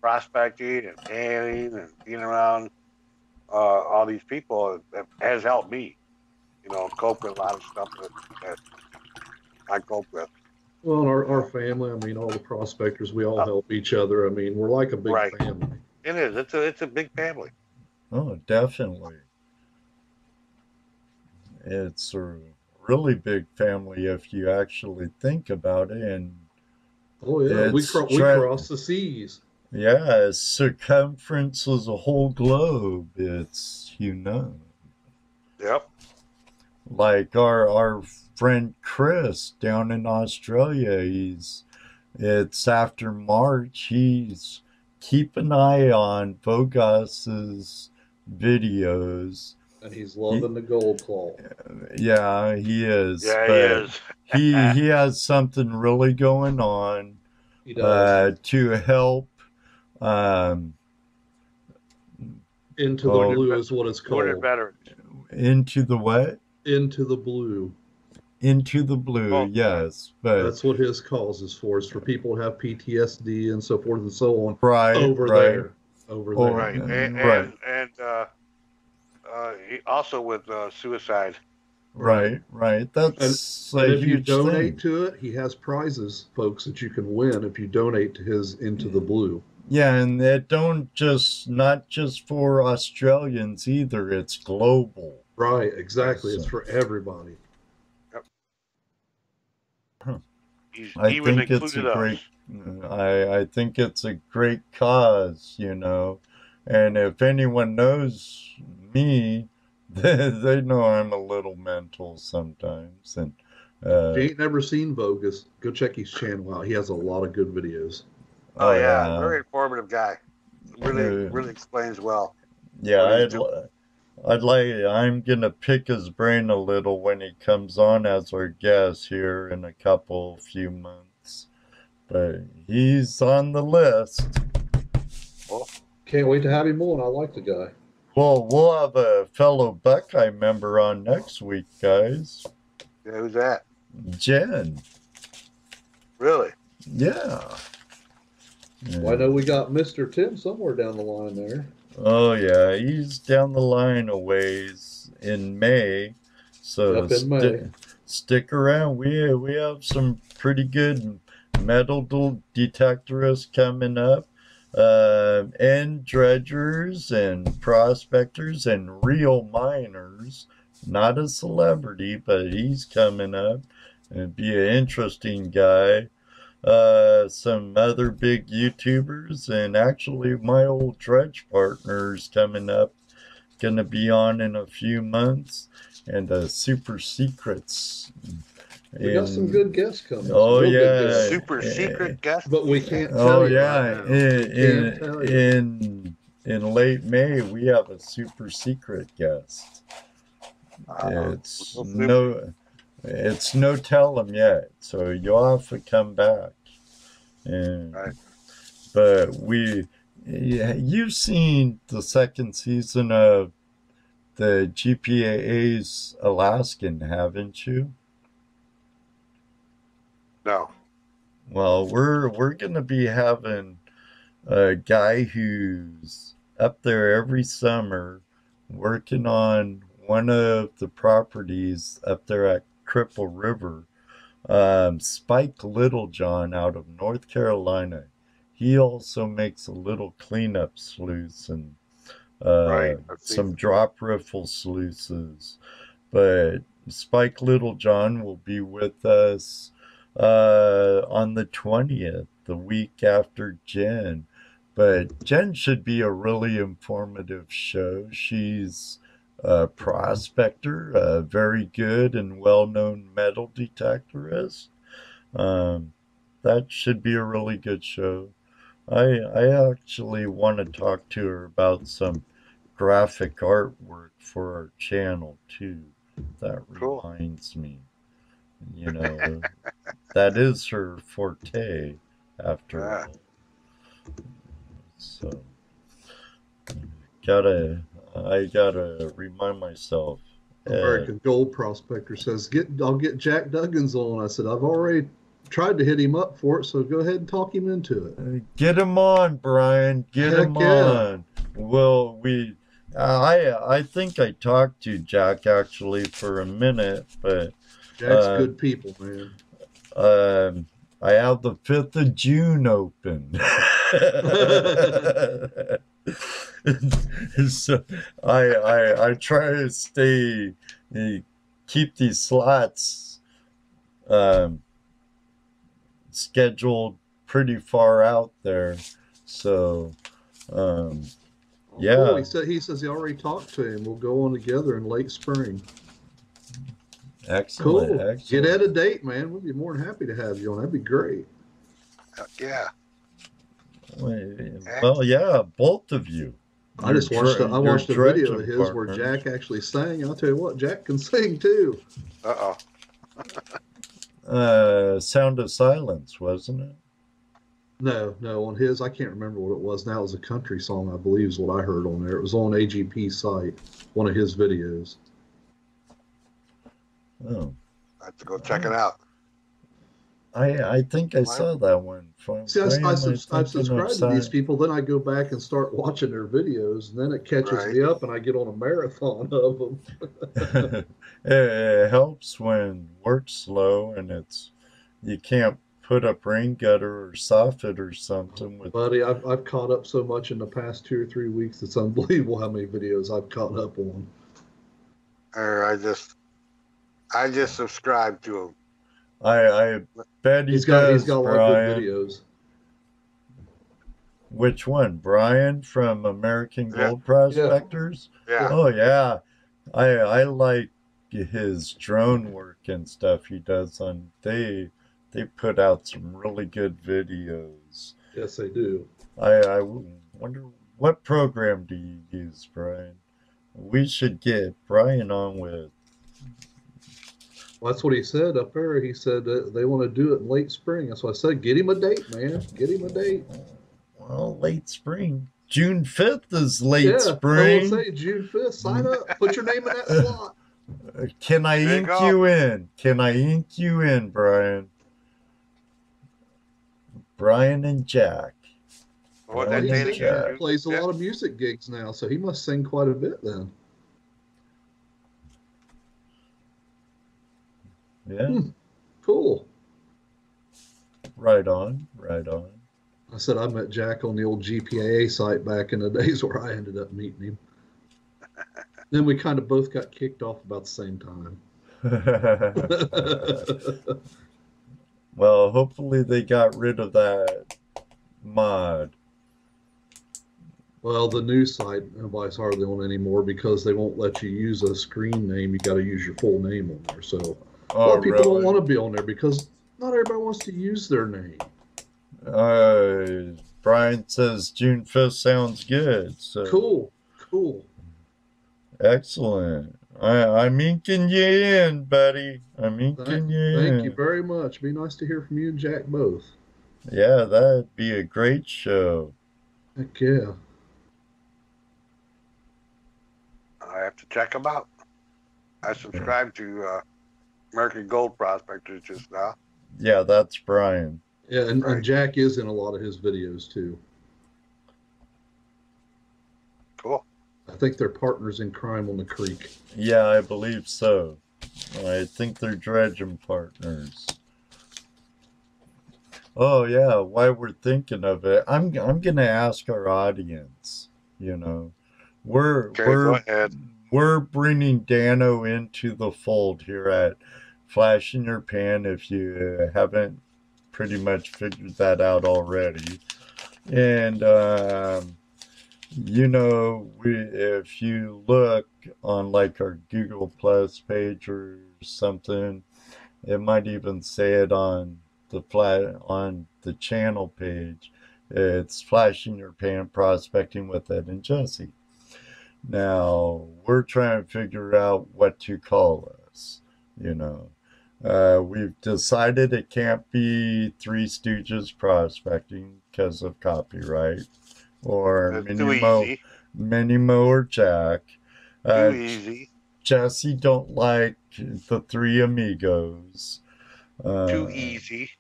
prospecting and panning and being around all these people has helped me, cope with a lot of stuff that I cope with. Well, our family, I mean, all the prospectors, we all help each other. I mean, we're like a big Right. family. It is. It's a big family. oh, definitely. It's a really big family if you actually think about it. And Oh, yeah. We It's cross the seas. yeah, its circumference is a whole globe. It's, Yep. like our friend Chris down in Australia, it's after March. He's keep an eye on Bogus's videos. And he's loving the gold claw. Yeah, he is. Yeah, but he is. he has something really going on He does. to help. Um, Into the oh, blue is what it's Wounded called. veterans. into the what? Into the blue. Into the blue, Oh, yes. But That's what his cause is for. Is for people who have PTSD and so forth and so on. right, Over right. there. Over Oh, there. Right. Right. And also with suicide. Right. That's And a if you huge donate thing. to it, he has prizes, folks, that you can win if you donate to his Into the Blue. Yeah, and it don't just not just for Australians either. It's global. Right, exactly. It's So, for everybody. He's I even think it's a included us. great. I think it's a great cause, you know, and if anyone knows me, they know I'm a little mental sometimes, and If you uh, ain't never seen Vogus, go check his channel out. He has a lot of good videos. Oh oh yeah, yeah, very informative guy. Really, uh, really explains well yeah, what he's doing. I'd like. I'm gonna pick his brain a little when he comes on as our guest here in a few months. But he's on the list. Well, Can't wait to have him on. I like the guy. Well, we'll have a fellow Buckeye member on next week, guys. yeah, who's that? Jen. Really? Yeah. Well, I know we got Mr. Tim somewhere down the line there. Oh yeah, he's down the line a ways in May. So Up in May. stick around. We have some pretty good metal detectorists coming up. And dredgers and prospectors and real miners. Not a celebrity, but he's coming up. It'd be an interesting guy. Some other big YouTubers, and actually my old dredge partner's coming up. Gonna be on in a few months, and super secrets. We got some good guests coming. Oh Some real good yeah, guests. Super secret guest. But we can't tell oh you yeah, right now. We can't tell you. in late May we have a super secret guest. It's we'll see. it's no tell 'em yet, so you'll have to come back. And Right. but you've seen the second season of the GPAA's Alaskan, haven't you? No. Well, we're gonna be having a guy who's up there every summer working on one of the properties up there at Cripple River. Spike Littlejohn out of North Carolina. He also makes a little cleanup sluice and Right. some drop riffle sluices. But Spike Littlejohn will be with us on the 20th, the week after Jen. But Jen should be a really informative show. She's a prospector, a very good and well-known metal detectorist. That should be a really good show. I actually want to talk to her about some graphic artwork for our channel too. That Cool. reminds me. You know, that is her forte after Yeah. all. So I gotta remind myself. American Gold Prospector says, I'll get Jack Duggins on. I said, I've already tried to hit him up for it, so go ahead and talk him into it. Get him on, Brian. Get Heck him yeah. on. Well, I think I talked to Jack actually for a minute, but Jack's good people, man. I have the 5th of June open. So I try to keep these slots scheduled pretty far out there. So yeah. Cool. He says he already talked to him. We'll go on together in late spring. Excellent. Cool. Excellent. Get at a date, man. We'd be more than happy to have you on. That'd be great. Yeah. Well, yeah, both of you. I just watched a video of his partners. where Jack actually sang. I'll tell you what, Jack can sing too. Sound of Silence, wasn't it? No, on his, I can't remember what it was. Now it was a country song, I believe, is what I heard on there. It was on AGP's site, one of his videos. Oh, I have to go check it out. I think I saw that one. See, I subscribe to these people, then I go back and start watching their videos, and then it catches me up, and I get on a marathon of them. It helps when work's slow and you can't put up rain gutter or soffit or something with. Buddy, I've caught up so much in the past 2 or 3 weeks. It's unbelievable how many videos I've caught up on. Or I just subscribed to him. I bet He's got a lot Brian. of good videos. Which one? Brian from American Gold Prospectors? Yeah. Oh yeah. I like his drone work and stuff he does on they put out some really good videos. Yes, they do. I wonder what program do you use, Brian? We should get Brian on with. Well, that's what he said up there. He said that they want to do it in late spring. That's why I said, get him a date, man. Get him a date. Well, late spring. June 5th is late spring. I will say June 5th. Sign up. Put your name in that slot. Can I ink you in? Can I ink you in, Brian? Brian and Jack. What Well, that he data plays a lot of music gigs now, so he must sing quite a bit then. Yeah. Cool. Right on. Right on. I said I met Jack on the old GPAA site back in the days where I ended up meeting him. Then we kind of both got kicked off about the same time. Well, hopefully they got rid of that mod. Well, the new site, nobody's hardly on anymore because they won't let you use a screen name. You got to use your full name on there. So a lot of people don't want to be on there because not everybody wants to use their name. Brian says June 5th sounds good. So. Cool. Excellent. I'm inking you in, buddy. I'm inking you in. Thank you very much. Be nice to hear from you and Jack both. Yeah, that'd be a great show. Heck yeah. I have to check them out. I subscribed to American Gold Prospectors just now. Yeah, that's Brian. Yeah, and Jack is in a lot of his videos too. Cool. I think they're partners in crime on the creek. Yeah, I believe so. I think they're dredging partners. Oh yeah, while we're thinking of it, I'm gonna ask our audience. You know, we're bringing Dano into the fold here at Flash in Your Pan. If you haven't pretty much figured that out already, and you know, if you look on like our Google Plus page or something, it might even say it on the channel page. It's Flash in Your Pan Prospecting with Ed and Jesse. Now we're trying to figure out what to call us. You know, we've decided it can't be Three Stooges Prospecting because of copyright. Or Mini Mo or Jack. Too easy. Jesse don't like the Three Amigos. Too easy.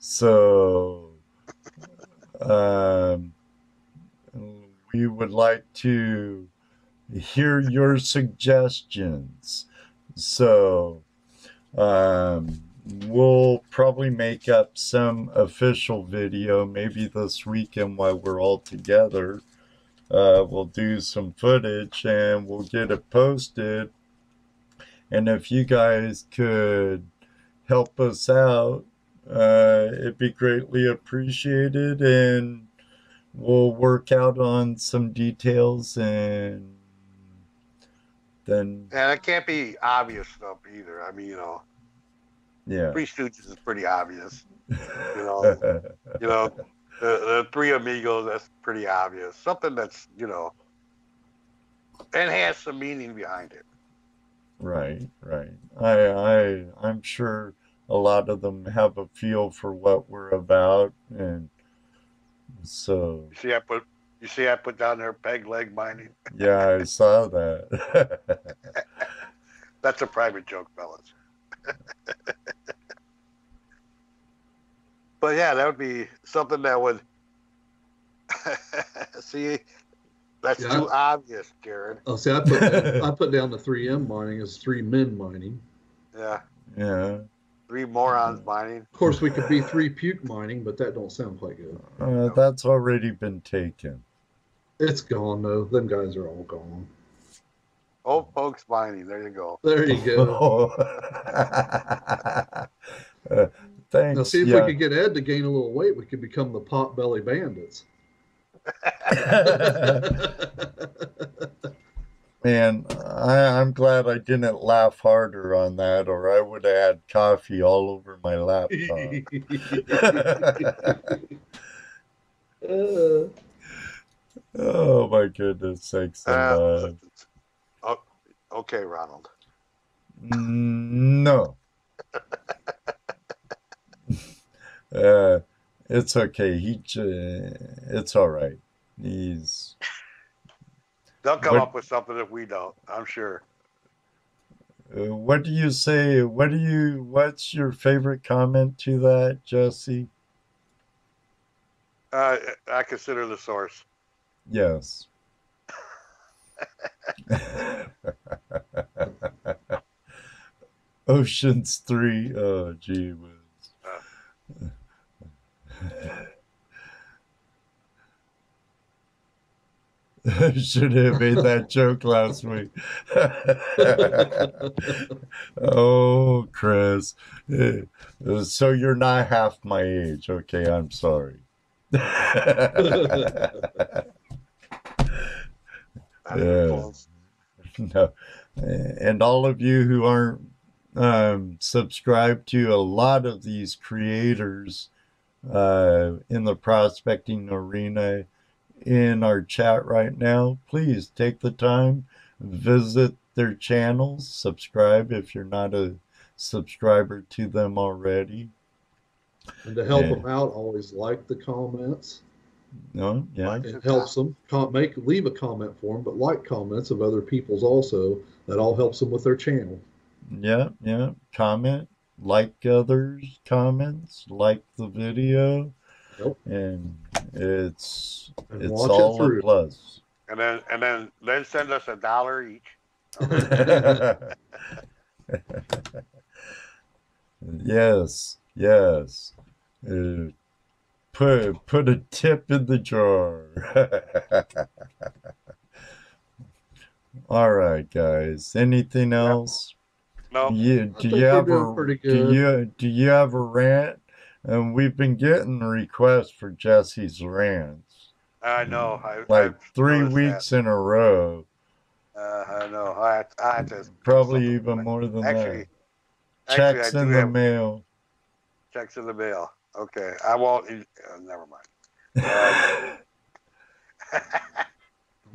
So we would like to hear your suggestions. So we'll probably make up some official video maybe this weekend while we're all together. We'll do some footage and we'll get it posted. And if you guys could help us out, it'd be greatly appreciated. And we'll work out on some details and then... And it can't be obvious stuff either. I mean, you know. Yeah. Three Stooges is pretty obvious. You know, the Three Amigos, that's pretty obvious. Something that's, you know, and has some meaning behind it. Right. I'm sure a lot of them have a feel for what we're about, and so. You see, I put down there peg leg mining. Yeah, I saw that. That's a private joke, fellas. But yeah, that would be something that would see. That's too obvious, Jared. Oh, see, I put down the 3M mining as 3 men mining. Yeah. Yeah. 3 morons mining. Of course, we could be 3 puke mining, but that don't sound quite good. That's already been taken. It's gone though. Them guys are all gone. Old folks mining. There you go. There you go. Thanks. Now, see if we could get Ed to gain a little weight, we could become the pot belly bandits. Man, I'm glad I didn't laugh harder on that, or I would have had coffee all over my laptop. Oh my goodness sakes alive. Okay, Ronald. No. It's okay. It's all right. They'll come up with something if we don't, I'm sure. What do you say? What's your favorite comment to that, Jesse? I consider the source. Yes. Ocean's 3. Oh, gee whiz. Should have made that joke last week. Oh, Chris. So you're not half my age. Okay, I'm sorry. Yeah. No. And all of you who aren't subscribed to a lot of these creators in the prospecting arena in our chat right now, please take the time, visit their channels, subscribe if you're not a subscriber to them already. And to help them out, always like the comments. No, yeah. It helps them. Leave a comment for them, but like comments of other people's also. That all helps them with their channel. Yeah, yeah. Comment, like others' comments, like the video. Yep. And it's watch all it through. a plus. And then send us $1 each. Yes, yes. Put a tip in the jar. All right, guys. Anything else? No. Do you have a rant? And we've been getting requests for Jesse's rants. I know. Like 3 weeks in a row. I know. I have to. Probably even more than that. Checks in the mail. Checks in the mail. Okay. I won't. Never mind.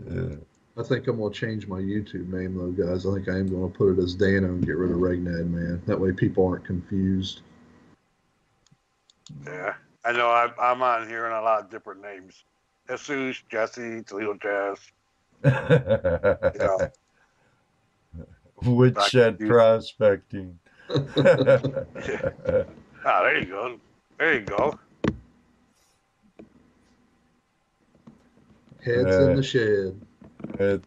Yeah. I think I'm going to change my YouTube name, though, guys. I think I am going to put it as Dano and get rid of Regnad, man. That way people aren't confused. Yeah. I know. I'm on hearing a lot of different names. Jesus, Jesse, Toledo Jazz. Yeah. Woodshed prospecting. There you go. There you go. Heads in the shed.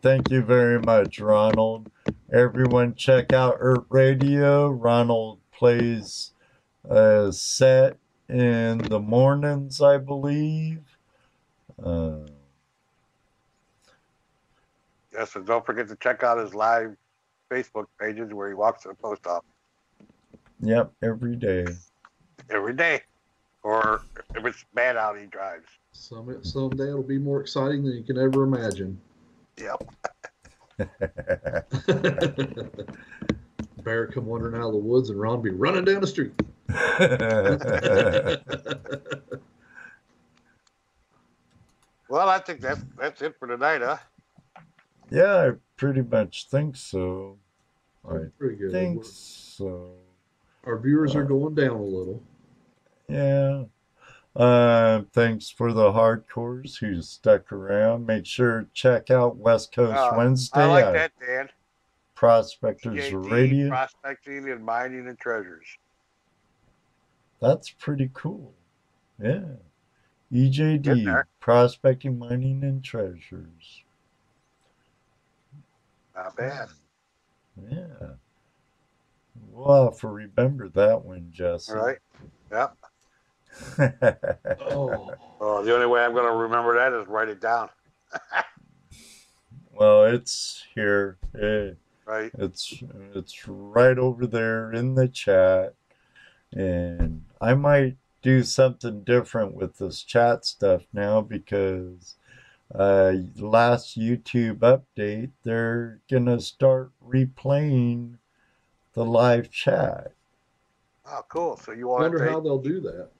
Thank you very much, Ronald. Everyone check out Earth Radio. Ronald plays a set in the mornings, I believe. Yes, and don't forget to check out his live Facebook pages where he walks to the post office. Yep, every day. Every day. Or if it's bad out, he drives. Someday it'll be more exciting than you can ever imagine. Yep. Bear come wandering out of the woods and Ron be running down the street. Well, I think that's it for tonight, huh? Yeah, I pretty much think so. Pretty good. Think so. Our viewers are going down a little. Yeah. Thanks for the hardcores who stuck around. Make sure to check out West Coast Wednesday. I like that, Dan. Prospectors PJT, Radio. Prospecting and Mining and Treasures. That's pretty cool. Yeah. EJD, Prospecting, Mining, and Treasures. Not bad. Yeah. We'll have to remember that one, Jesse. All right. Yep. Oh, Oh, the only way I'm going to remember that is write it down. Well, it's here. Right. It's right over there in the chat. And I might do something different with this chat stuff now because last YouTube update, they're gonna start replaying the live chat. Oh, cool. So you I want wonder to how they'll do that.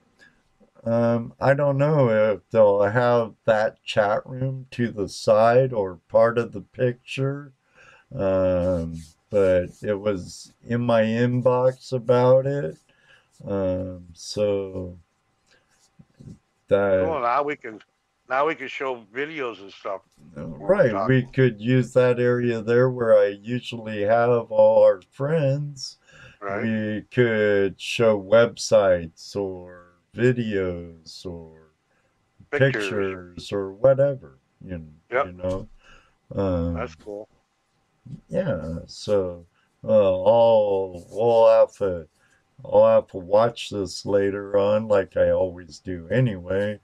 I don't know if they'll have that chat room to the side or part of the picture. But it was in my inbox about it. So that Cool. Now we can show videos and stuff. right, we could use that area there where I usually have all our friends. Right. We could show websites or videos or pictures or whatever, you know. That's cool. Yeah, so I'll have to watch this later on, like I always do anyway,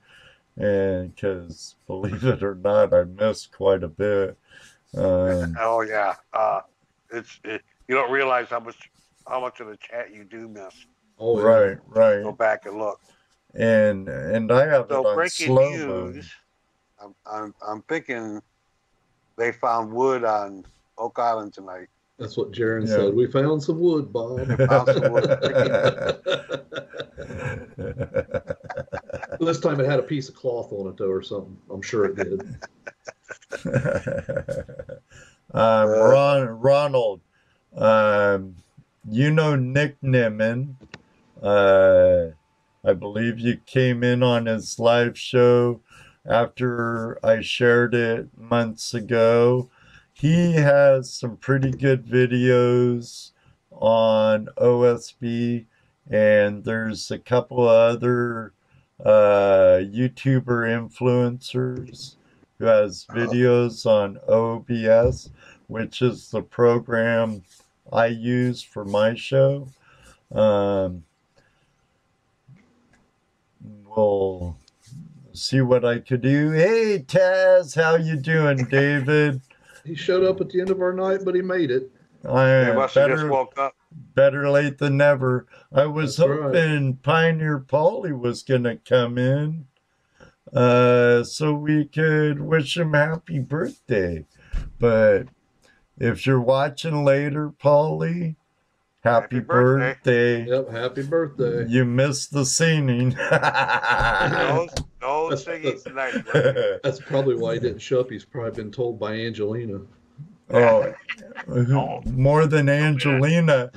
and because believe it or not, I missed quite a bit. Oh yeah. You don't realize how much of the chat you do miss. Oh, right, right. Go back and look. And I have So it on breaking slow news. mode. I'm thinking they found wood on Oak Island tonight. That's what Jaron Yeah. said. We found some wood, Bob. Found some wood. This time it had a piece of cloth on it, though, or something. I'm sure it did. Ronald, you know Nick Nimmin. I believe you came in on his live show after I shared it months ago. He has some pretty good videos on OSB, and there's a couple of other YouTuber influencers who has videos on OBS, which is the program I use for my show. We'll see what I could do. Hey, Taz, how you doing, David? He showed up at the end of our night, but he made it. They must have just woke up. Better late than never. I was That's hoping right. Pioneer Paulie was going to come in so we could wish him happy birthday. But if you're watching later, Paulie, happy birthday. Yep, happy birthday. You missed the singing. No singing tonight. That's probably why he didn't show up. He's probably been told by Angelina. Oh, more than Angelina.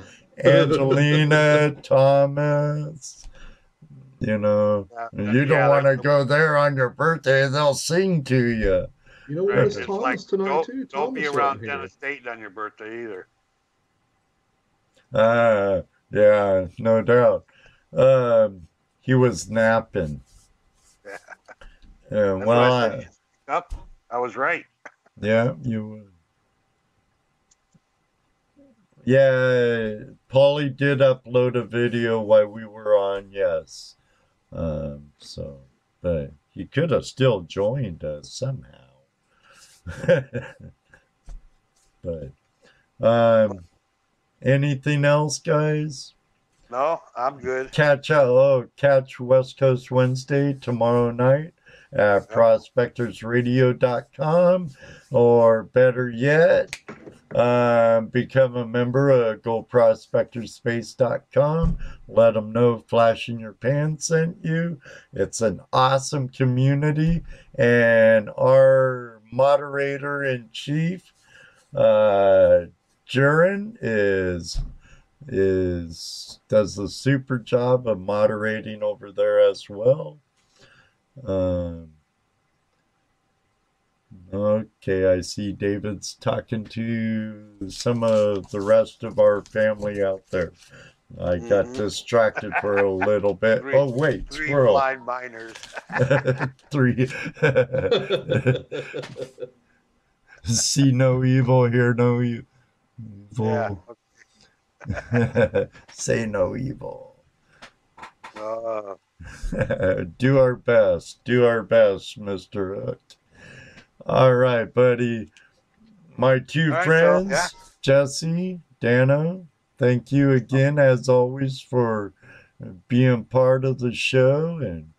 Angelina, Thomas. You know, you don't want to go there on your birthday. They'll sing to you. You know what? It's Thomas tonight, too. Don't be Thomas around here. Dennis Dayton on your birthday either. Yeah, no doubt. He was napping. Well, I was right. Yeah, you would. Yeah, Paulie did upload a video while we were on, yes. So, but he could have still joined us somehow. But, anything else, guys? No, I'm good. Catch West Coast Wednesday tomorrow night at prospectorsradio.com, or better yet, become a member of goprospectorspace.com. Let them know Flash in Your Pan sent you. It's an awesome community, and our moderator in chief, Jaron, does a super job of moderating over there as well. Okay, I see David's talking to some of the rest of our family out there. I got distracted for a little bit. Wait, three squirrel. blind miners. Three. See no evil, hear no evil. Yeah. Say no evil. Uh, Do our best. Do our best, Mr. Hooked. All right, buddy. My two All right, so, friends, yeah. Jesse, Dano, thank you again, as always, for being part of the show and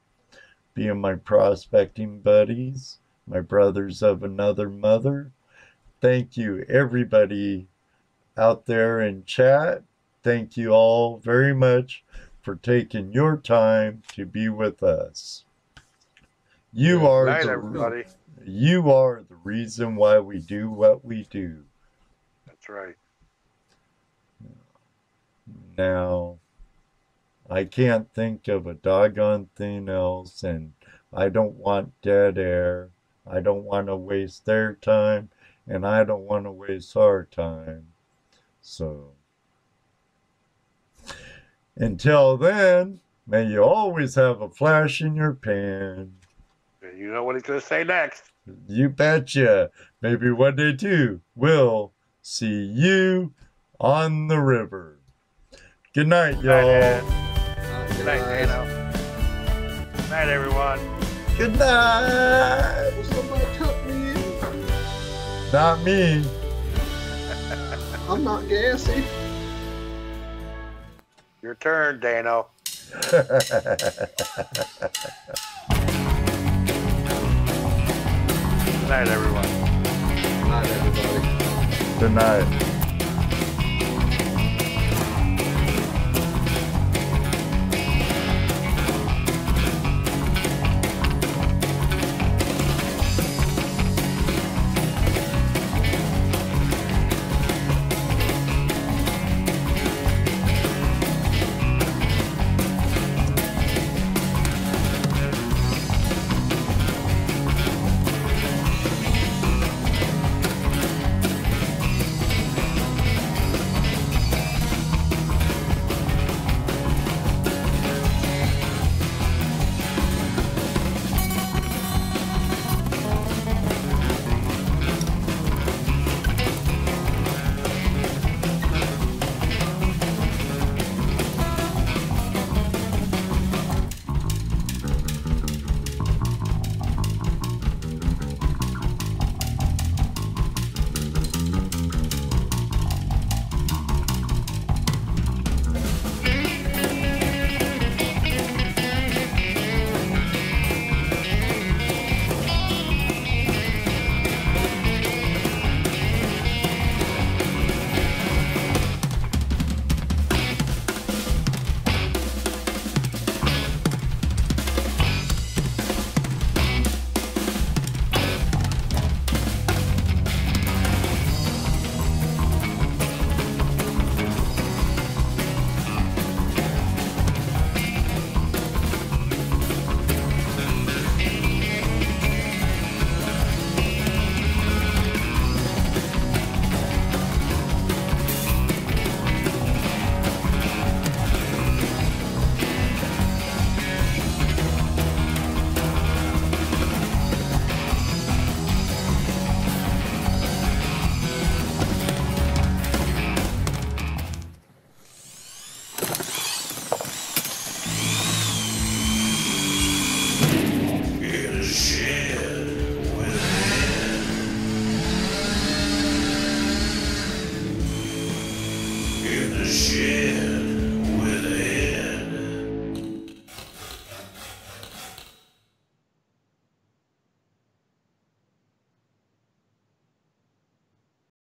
being my prospecting buddies, my brothers of another mother. Thank you, everybody out there in chat. Thank you all very much for taking your time to be with us. You are Night, the everybody. you are the reason why we do what we do. That's right. Now, I can't think of a doggone thing else, and I don't want dead air. I don't want to waste their time, and I don't want to waste our time. So, until then, may you always have a flash in your pan. You know what he's going to say next. You betcha. Maybe one day too, we'll see you on the river. Good night, y'all. Good night, Dano. Good night, everyone. Good night. Will somebody cut me in? Not me. I'm not gassy. Your turn, Dano. Good night, everyone. Good night, everybody. Good night. Shit.